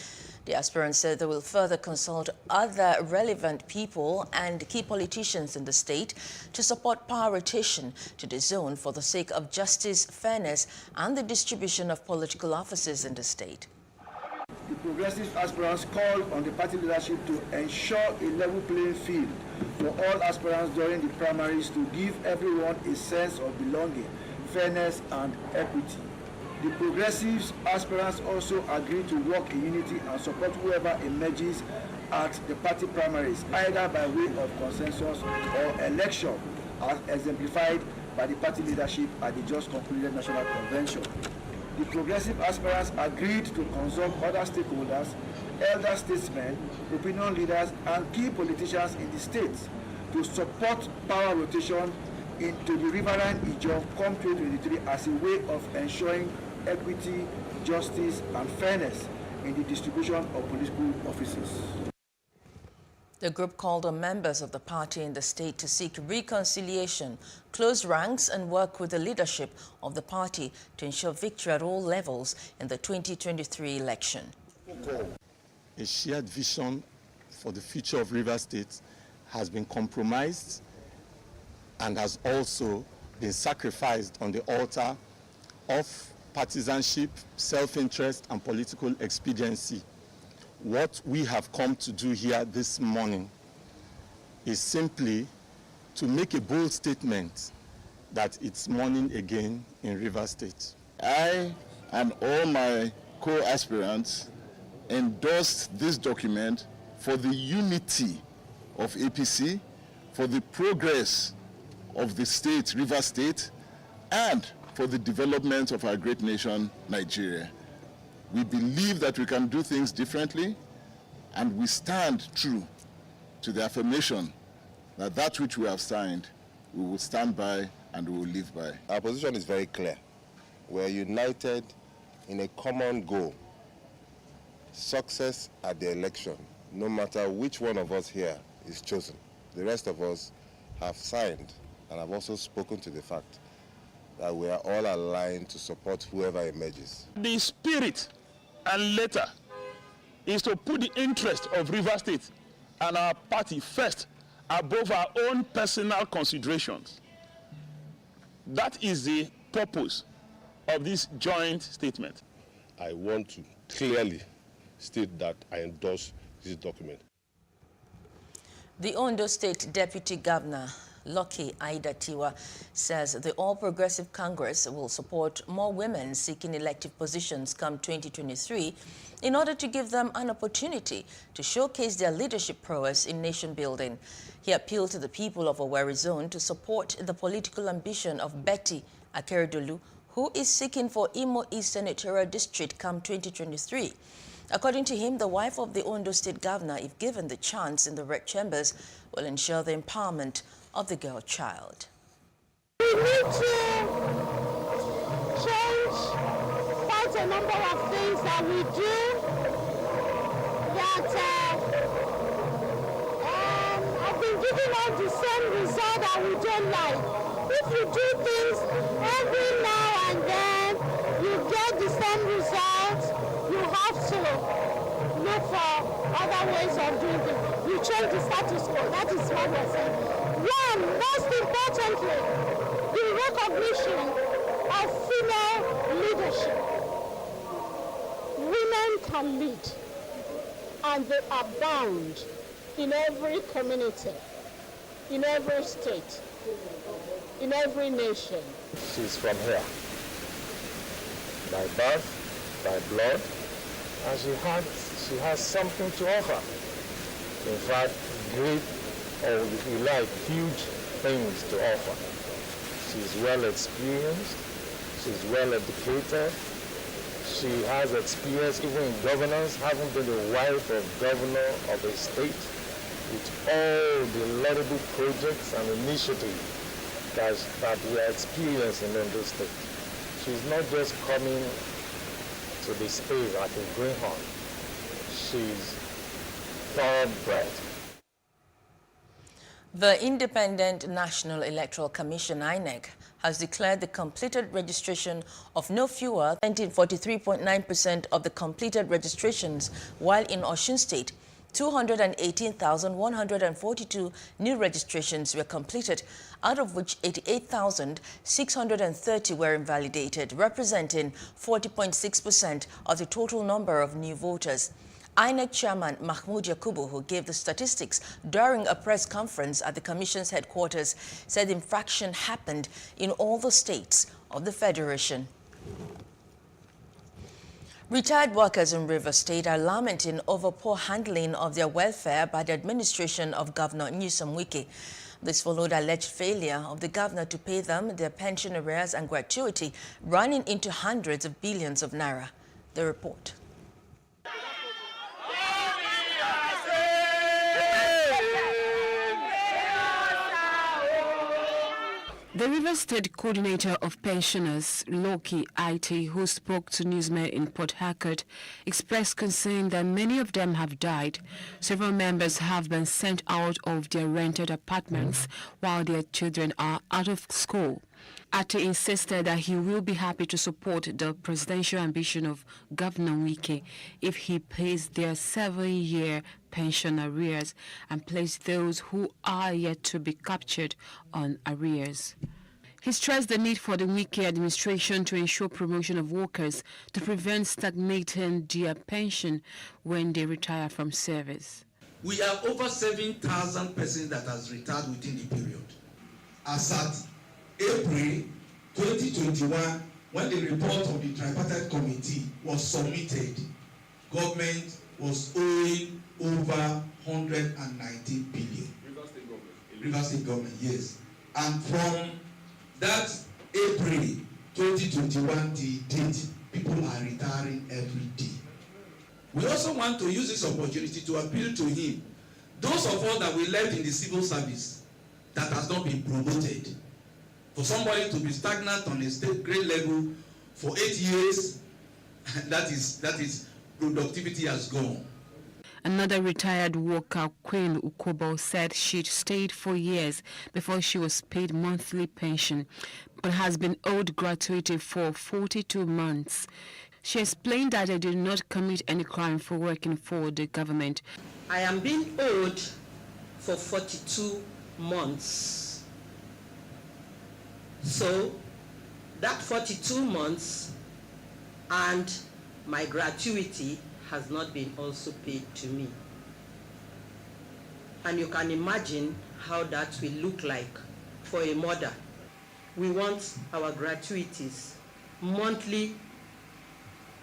The aspirants said they will further consult other relevant people and key politicians in the state to support power rotation to the zone for the sake of justice, fairness, and the distribution of political offices in the state. The progressive aspirants called on the party leadership to ensure a level playing field for all aspirants during the primaries to give everyone a sense of belonging, fairness, and equity. The progressive aspirants also agreed to work in unity and support whoever emerges at the party primaries, either by way of consensus or election, as exemplified by the party leadership at the just concluded National Convention. The progressive aspirants agreed to consult other stakeholders, elder statesmen, opinion leaders, and key politicians in the states to support power rotation into the Riverine Ijo come 2023 as a way of ensuring equity, justice, and fairness in the distribution of political offices. The group called on members of the party in the state to seek reconciliation, close ranks, and work with the leadership of the party to ensure victory at all levels in the 2023 election. A shared vision for the future of Rivers State has been compromised and has also been sacrificed on the altar of partisanship, self-interest, and political expediency. What we have come to do here this morning is simply to make a bold statement that it's morning again in Rivers State. I and all my co-aspirants endorsed this document for the unity of APC, for the progress of the state, Rivers State, and for the development of our great nation, Nigeria. We believe that we can do things differently, and we stand true to the affirmation that that which we have signed, we will stand by and we will live by. Our position is very clear. We're united in a common goal. Success at the election, no matter which one of us here is chosen. The rest of us have signed and have also spoken to the fact that we are all aligned to support whoever emerges. The spirit and letter is to put the interest of Rivers State and our party first above our own personal considerations. That is the purpose of this joint statement. I want to clearly state that I endorse this document. The Ondo State Deputy Governor, Lucky Aidatiwa, says the All Progressive Congress will support more women seeking elective positions come 2023 in order to give them an opportunity to showcase their leadership prowess in nation building. He appealed to the people of Owerri Zone to support the political ambition of Betty Akeredolu, who is seeking for Imo East Senatorial District come 2023. According to him, the wife of the Ondo State Governor, if given the chance in the red chambers, will ensure the empowerment of the girl child. We need to change quite a number of things that we do that have been giving us the same result that we don't like. If you do things every now and then, you get the same result. You have to look for other ways of doing things. You change the status quo. That is what we're saying. One, most importantly, the recognition of female leadership. Women can lead, and they abound in every community, in every state, in every nation. She's from here, by birth, by blood, and she has something to offer. In fact, great, or if you like, huge things to offer. She's well experienced, she's well educated, she has experience even in governance, having been the wife of governor of a state, with all the laudable projects and initiatives that we are experiencing in this state. She's not just coming to the stage like a greenhorn. She's thoroughbred. The Independent National Electoral Commission, INEC, has declared the completed registration of no fewer than 43.9% of the completed registrations, while in Osun State, 218,142 new registrations were completed, out of which 88,630 were invalidated, representing 40.6% of the total number of new voters. INEC Chairman Mahmoud Yakubu, who gave the statistics during a press conference at the Commission's headquarters, said infraction happened in all the states of the Federation. Retired workers in Rivers State are lamenting over poor handling of their welfare by the administration of Governor Nyesom Wike. This followed alleged failure of the governor to pay them their pension arrears and gratuity, running into hundreds of billions of naira. The report. The Rivers State Coordinator of Pensioners, Loki IT, who spoke to newsmen in Port Harcourt, expressed concern that many of them have died. Several members have been sent out of their rented apartments while their children are out of school. Ate insisted that he will be happy to support the presidential ambition of Governor Wike if he pays their 7-year pension arrears and place those who are yet to be captured on arrears. He stressed the need for the Wike administration to ensure promotion of workers to prevent stagnating their pension when they retire from service. We have over 7,000 persons that has retired within the period. As at April 2021, when the report of the tripartite committee was submitted, government was owing over 190 billion. Rivers State government, yes. And from that April 2021 the date, people are retiring every day. We also want to use this opportunity to appeal to him Those of us that we left in the civil service that has not been promoted, for somebody to be stagnant on a state grade level for 8 years, that is productivity has gone. Another retired worker, Queen Ukobo, said she'd stayed for years before she was paid monthly pension, but has been owed gratuity for 42 months. She explained that they did not commit any crime for working for the government. I am being owed for 42 months. So that 42 months and my gratuity has not been also paid to me. And you can imagine how that will look like for a mother. We want our gratuities, monthly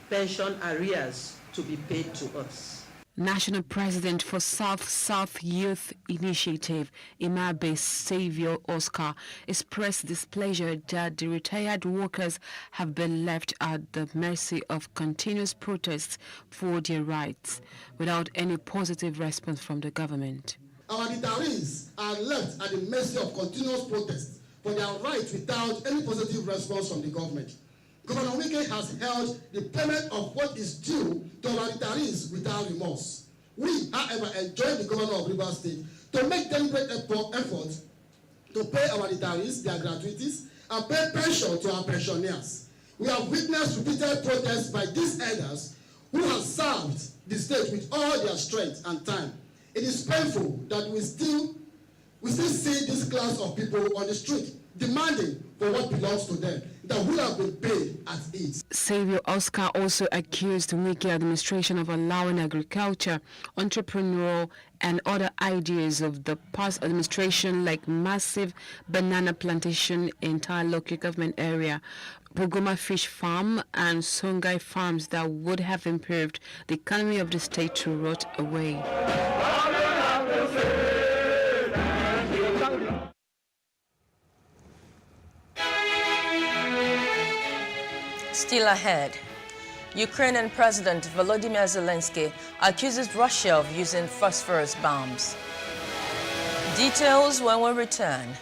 pension arrears to be paid to us. National President for South-South Youth Initiative, Imabe Saviour Oscar, expressed displeasure that the retired workers have been left at the mercy of continuous protests for their rights without any positive response from the government. Our retirees are left at the mercy of continuous protests for their rights without any positive response from the government. Governor Wike has held the payment of what is due to our retirees without remorse. We, however, enjoin the governor of Rivers State to make deliberate effort to pay our retirees their gratuities and pay pension to our pensioners. We have witnessed repeated protests by these elders who have served the state with all their strength and time. It is painful that we still see this class of people on the street demanding for what belongs to them that would have been paid as is. Saviour Oscar also accused the Wike administration of allowing agriculture, entrepreneurial and other ideas of the past administration like massive banana plantation in entire local government area, Bogoma fish farm and Songhai farms that would have improved the economy of the state to rot away. Still ahead, Ukrainian President Volodymyr Zelensky accuses Russia of using phosphorus bombs. Details when we return.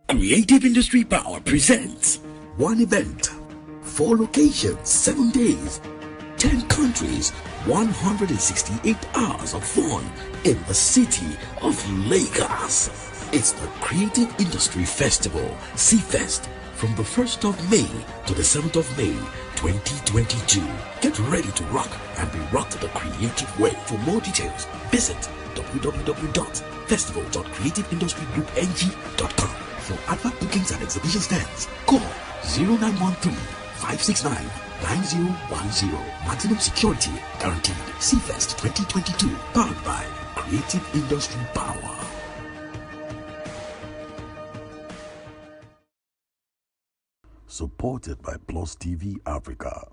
Creative Industry Power presents one event, 4 locations, 7 days, 10 countries, 168 hours of fun in the city of Lagos. It's the Creative Industry Festival, C-Fest, from the 1st of May to the 7th of May, 2022. Get ready to rock and be rocked the creative way. For more details, visit www.festival.creativeindustrygroup.ng.com. For advert bookings and exhibition stands, call 0913-569-9010. Maximum security guaranteed. C-Fest 2022, powered by Creative Industry Power. Supported by PlusTvAfrica.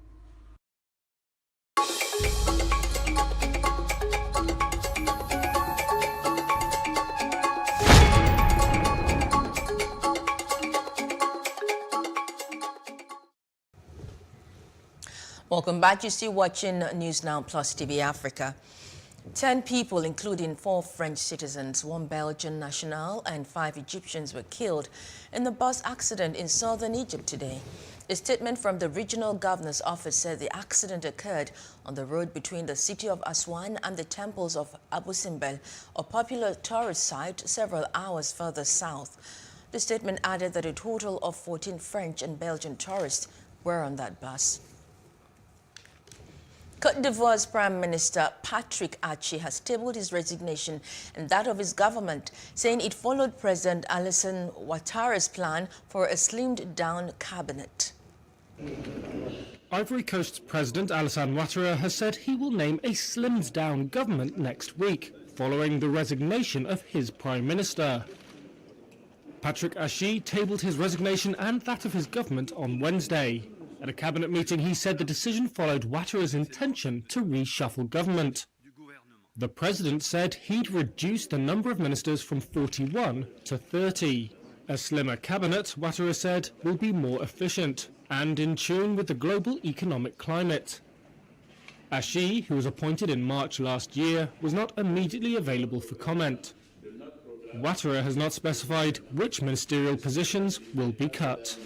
Welcome back. You're still watching News Now Plus TV Africa. 10 people, including 4 French citizens, 1 Belgian national and 5 Egyptians were killed in the bus accident in southern Egypt today. A statement from the regional governor's office said the accident occurred on the road between the city of Aswan and the temples of Abu Simbel, a popular tourist site several hours further south. The statement added that a total of 14 French and Belgian tourists were on that bus. Côte d'Ivoire's Prime Minister Patrick Achi has tabled his resignation and that of his government, saying it followed President Alassane Ouattara's plan for a slimmed-down cabinet. Ivory Coast's President Alassane Ouattara has said he will name a slimmed-down government next week, following the resignation of his Prime Minister. Patrick Achi tabled his resignation and that of his government on Wednesday. At a cabinet meeting, he said the decision followed Ouattara's intention to reshuffle government. The president said he'd reduce the number of ministers from 41 to 30. A slimmer cabinet, Ouattara said, will be more efficient and in tune with the global economic climate. Ashi, who was appointed in March last year, was not immediately available for comment. Ouattara has not specified which ministerial positions will be cut.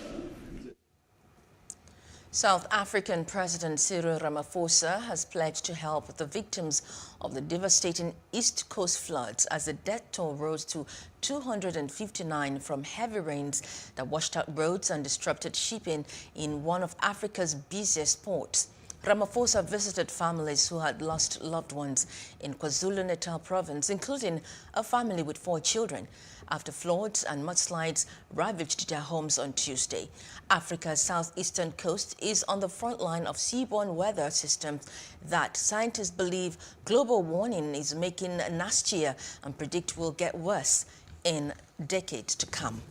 South African President Cyril Ramaphosa has pledged to help the victims of the devastating East Coast floods as the death toll rose to 259 from heavy rains that washed out roads and disrupted shipping in one of Africa's busiest ports. Ramaphosa visited families who had lost loved ones in KwaZulu-Natal province, including a family with 4 children, after floods and mudslides ravaged their homes on Tuesday. Africa's southeastern coast is on the front line of seaborne weather systems that scientists believe global warming is making nastier and predict will get worse in decades to come.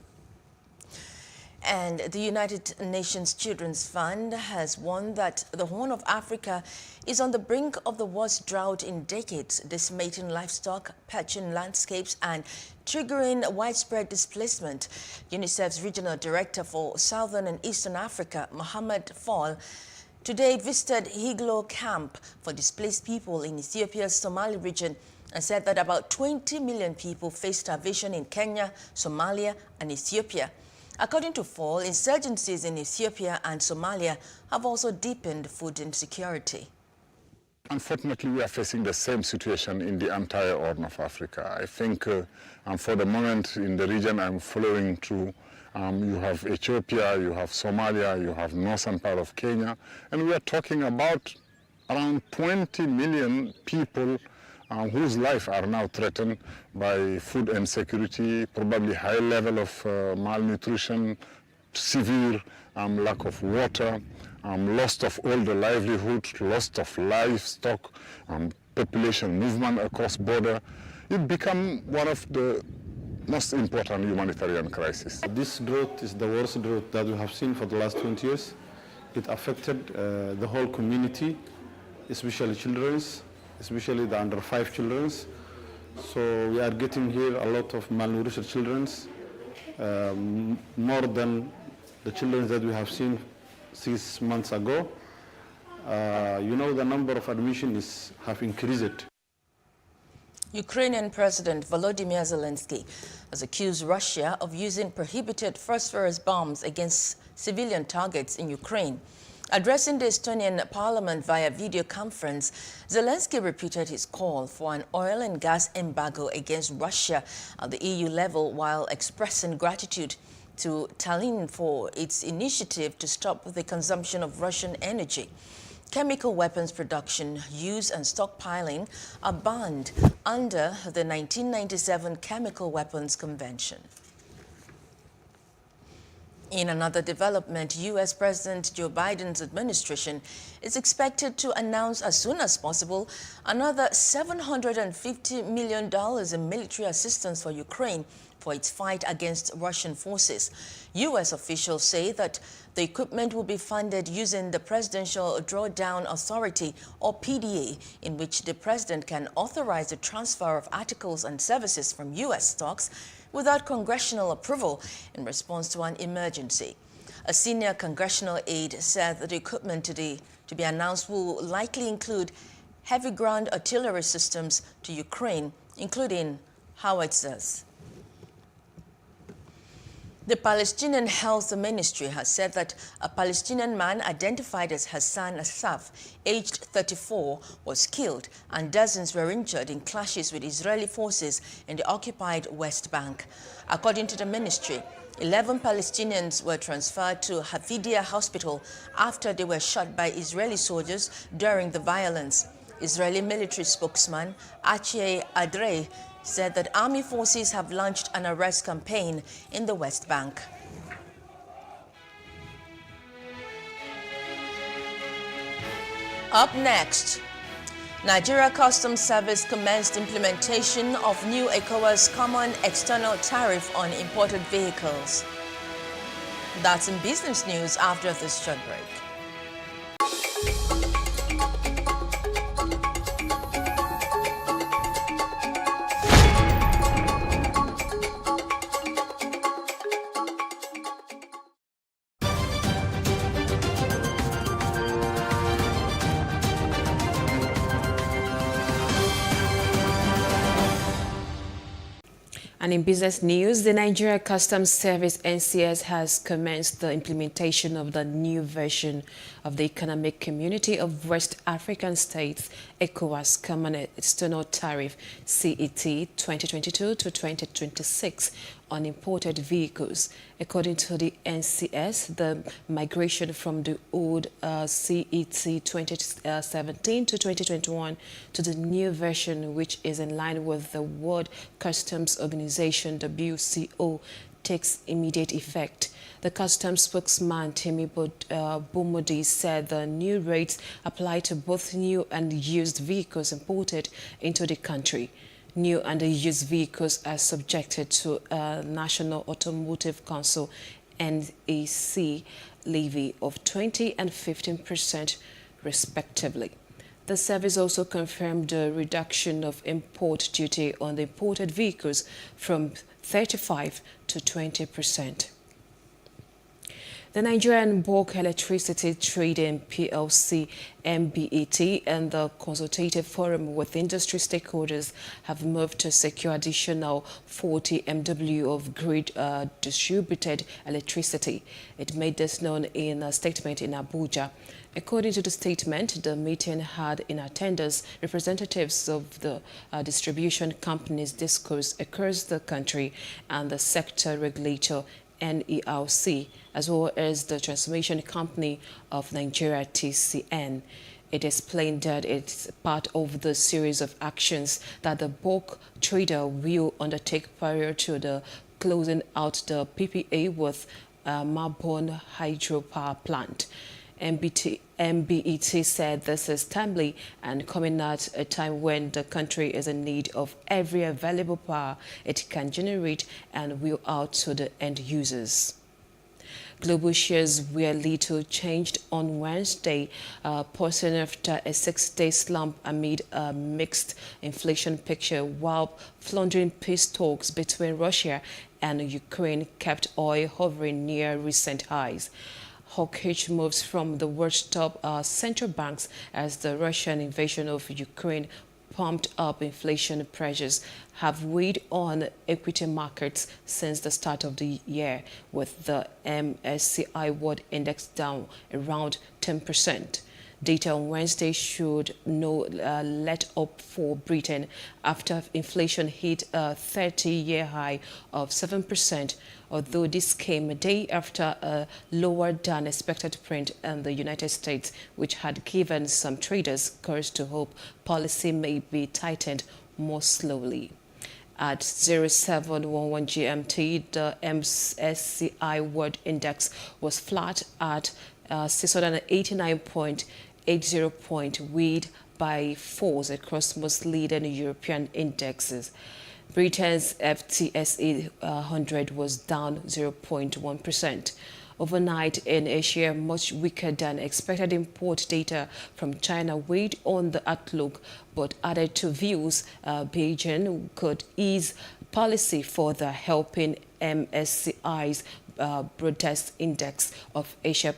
And the United Nations Children's Fund has warned that the Horn of Africa is on the brink of the worst drought in decades, decimating livestock, patching landscapes, and triggering widespread displacement. UNICEF's Regional Director for Southern and Eastern Africa, Mohamed Fall, today visited Higlo Camp for displaced people in Ethiopia's Somali region and said that about 20 million people face starvation in Kenya, Somalia, and Ethiopia. According to Fall, insurgencies in Ethiopia and Somalia have also deepened food insecurity. Unfortunately, we are facing the same situation in the entire Horn of Africa. I think for the moment in the region I'm following through, you have Ethiopia, you have Somalia, you have northern part of Kenya, and we are talking about around 20 million people whose life are now threatened by food insecurity, probably high level of malnutrition, severe lack of water, loss of all the livelihood, loss of livestock, population movement across border. It become one of the most important humanitarian crises. This drought is the worst drought that we have seen for the last 20 years. It affected the whole community, especially children's, especially the under 5 children. So we are getting here a lot of malnourished children, more than the children that we have seen 6 months ago. You know, the number of admissions have increased. Ukrainian President Volodymyr Zelensky has accused Russia of using prohibited phosphorus bombs against civilian targets in Ukraine. Addressing the Estonian parliament via video conference, Zelensky repeated his call for an oil and gas embargo against Russia at the EU level while expressing gratitude to Tallinn for its initiative to stop the consumption of Russian energy. Chemical weapons production, use and stockpiling are banned under the 1997 Chemical Weapons Convention. In another development, U.S. President Joe Biden's administration is expected to announce as soon as possible another $750 million in military assistance for Ukraine for its fight against Russian forces. U.S. officials say that the equipment will be funded using the Presidential Drawdown Authority, or PDA, in which the president can authorize the transfer of articles and services from U.S. stocks without congressional approval in response to an emergency. A senior congressional aide said that the equipment to be announced will likely include heavy ground artillery systems to Ukraine, including howitzers. The Palestinian Health Ministry has said that a Palestinian man identified as Hassan Asaf, aged 34, was killed and dozens were injured in clashes with Israeli forces in the occupied West Bank. According to the ministry, 11 Palestinians were transferred to Hafidia Hospital after they were shot by Israeli soldiers during the violence. Israeli military spokesman Achie Adrei said that army forces have launched an arrest campaign in the West Bank. Up next, Nigeria Customs Service commenced implementation of new ECOWAS Common External Tariff on imported vehicles. That's in business news after this short break. And in business news, the Nigeria Customs Service (NCS) has commenced the implementation of the new version of the Economic Community of West African States (ECOWAS) Common External Tariff (CET) 2022 to 2026 on imported vehicles. According to the NCS, the migration from the old CET 2017 to 2021 to the new version, which is in line with the World Customs Organization WCO, takes immediate effect. The customs spokesman Timi Bomodi said the new rates apply to both new and used vehicles imported into the country. New and used vehicles are subjected to a National Automotive Council (NAC) levy of 20% and 15% respectively. The service also confirmed the reduction of import duty on the imported vehicles from 35% to 20%. The Nigerian Bulk Electricity Trading PLC (MBET) and the Consultative Forum with industry stakeholders have moved to secure additional 40 MW of grid distributed electricity. It made this known in a statement in Abuja. According to the statement, the meeting had in attendance representatives of the distribution companies discourse across the country and the sector regulator NERC, as well as the Transformation Company of Nigeria (TCN). It explained that it's part of the series of actions that the bulk trader will undertake prior to the closing out the PPA with Marbon hydropower plant. MBET said this is timely and coming at a time when the country is in need of every available power it can generate and wheel out to the end users. Global shares were little changed on Wednesday, pausing after a 6-day slump amid a mixed inflation picture, while floundering peace talks between Russia and Ukraine kept oil hovering near recent highs. Hawkish moves from the world's top central banks as the Russian invasion of Ukraine pumped up inflation pressures have weighed on equity markets since the start of the year, with the MSCI World Index down around 10%. Data on Wednesday showed no let up for Britain after inflation hit a 30-year high of 7%, although this came a day after a lower than expected print in the United States, which had given some traders cause to hope policy may be tightened more slowly. At 0711 GMT, the MSCI World Index was flat at 689.80 point, weighed by falls across most leading European indexes. Britain's FTSE 100 was down 0.1%. Overnight in Asia, much weaker than expected import data from China weighed on the outlook, but added to views Beijing could ease policy further, helping MSCI's broadest index of Asia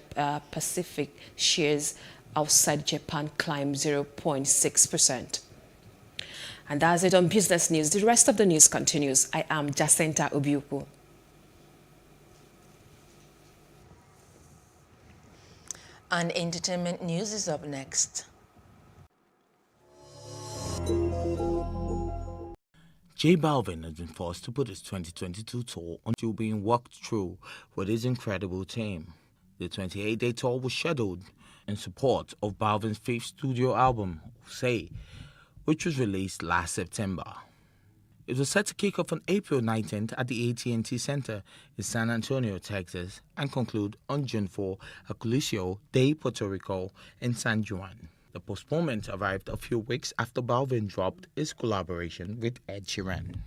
Pacific shares outside Japan climb 0.6%. And that's it on business news. The rest of the news continues. I am Jacinta Obiuku. And entertainment news is up next. J Balvin has been forced to put his 2022 tour until being worked through with his incredible team. The 28-day tour was scheduled in support of Balvin's fifth studio album, Say, which was released last September. It was set to kick off on April 19th at the AT&T Center in San Antonio, Texas, and conclude on June 4 at Coliseo de Puerto Rico in San Juan. The postponement arrived a few weeks after Balvin dropped his collaboration with Ed Sheeran.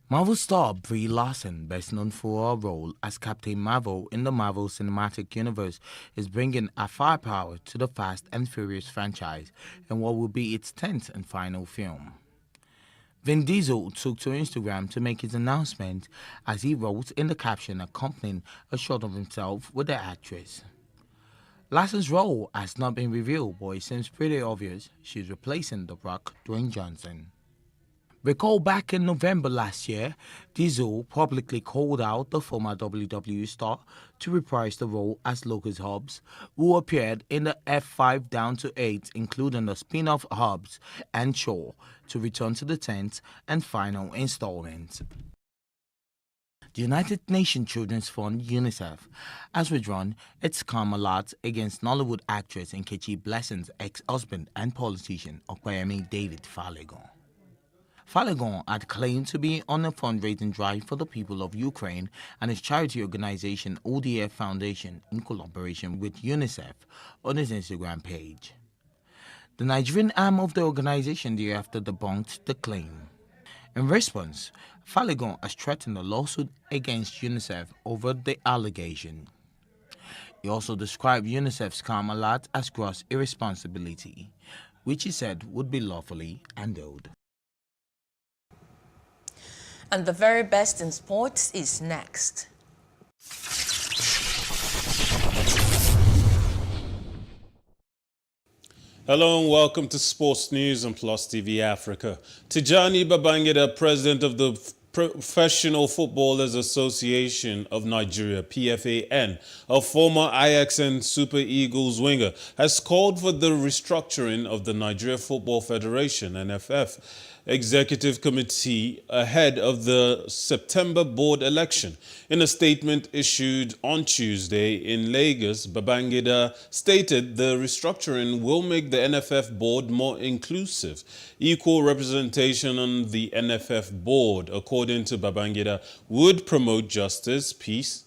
Marvel star Brie Larson, best known for her role as Captain Marvel in the Marvel Cinematic Universe, is bringing a firepower to the Fast and Furious franchise in what will be its 10th and final film. Vin Diesel took to Instagram to make his announcement as he wrote in the caption accompanying a shot of himself with the actress. Larson's role has not been revealed, but it seems pretty obvious she's replacing The Rock, Dwayne Johnson. Recall back in November last year, Diesel publicly called out the former WWE star to reprise the role as Lucas Hobbs, who appeared in the F5 Down to 8, including the spin-off Hobbs and Shaw, to return to the 10th and final installment. The United Nations Children's Fund, UNICEF, has withdrawn its calm alert against Nollywood actress Nkechi Blessing's ex-husband and politician Okoyemi David Falegon. Falegon had claimed to be on a fundraising drive for the people of Ukraine and his charity organization ODF Foundation in collaboration with UNICEF on his Instagram page. The Nigerian arm of the organization thereafter debunked the claim. In response, Falegon has threatened a lawsuit against UNICEF over the allegation. He also described UNICEF's calm alert as gross irresponsibility, which he said would be lawfully handled. And the very best in sports is next. Hello and welcome to Sports News on Plus TV Africa. Tijani Babangida, president of the Professional Footballers Association of Nigeria, PFAN, a former Ajax and Super Eagles winger, has called for the restructuring of the Nigeria Football Federation, NFF, Executive Committee ahead of the September board election. In a statement issued on Tuesday in Lagos, Babangida stated the restructuring will make the NFF board more inclusive. Equal representation on the NFF board, according to Babangida, would promote justice, peace,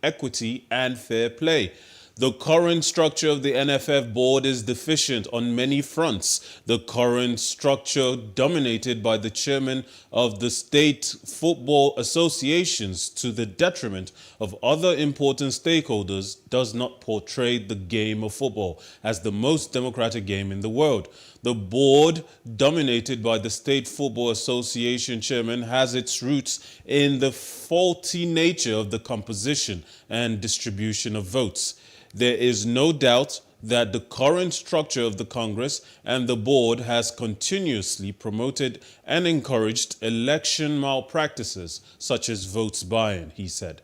equity, and fair play. The current structure of the NFF board is deficient on many fronts. The current structure, dominated by the chairman of the state football associations to the detriment of other important stakeholders, does not portray the game of football as the most democratic game in the world. The board, dominated by the State Football Association chairman, has its roots in the faulty nature of the composition and distribution of votes. There is no doubt that the current structure of the Congress and the board has continuously promoted and encouraged election malpractices, such as votes buying, he said.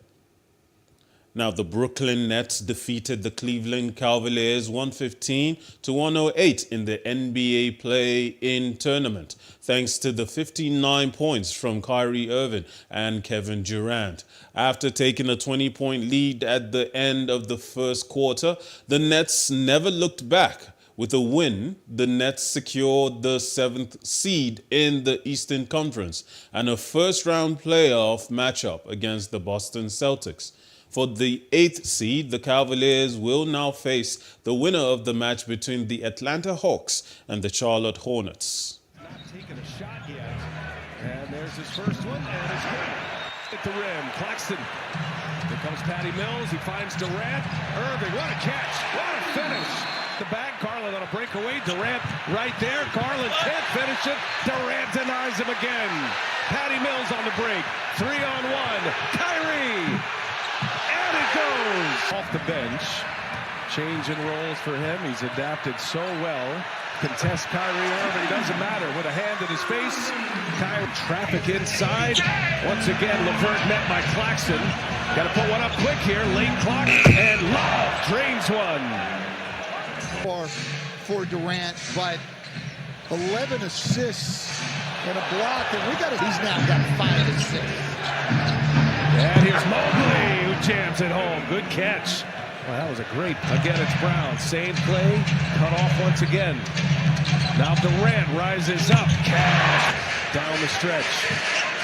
Now, the Brooklyn Nets defeated the Cleveland Cavaliers 115-108 in the NBA play-in tournament, thanks to the 59 points from Kyrie Irving and Kevin Durant. After taking a 20-point lead at the end of the first quarter, the Nets never looked back. With a win, the Nets secured the 7th seed in the Eastern Conference and a first-round playoff matchup against the Boston Celtics. For the 8th seed, the Cavaliers will now face the winner of the match between the Atlanta Hawks and the Charlotte Hornets. Not taking a shot yet. And there's his first one, and it's good. At the rim, Claxton. Here comes Patty Mills. He finds Durant. Irving, what a catch. What a finish. The back, Garland on a breakaway. Durant right there. Garland can't finish it. Durant denies him again. Patty Mills on the break. 3-on-1. Kyrie. And it goes off the bench. Change in roles for him. He's adapted so well. Contest Kyrie Irving. Doesn't matter. With a hand in his face. Kyrie traffic inside. Once again, LeVert met by Claxton. Got to put one up quick here. Late clock. And Love drains one. For Durant, but 11 assists and a block. And he's now got 5 assists. And here's Mobley, who jams it home. Good catch. Well, that was a great. Again, it's Brown. Same play. Cut off once again. Now Durant rises up. Cash down the stretch.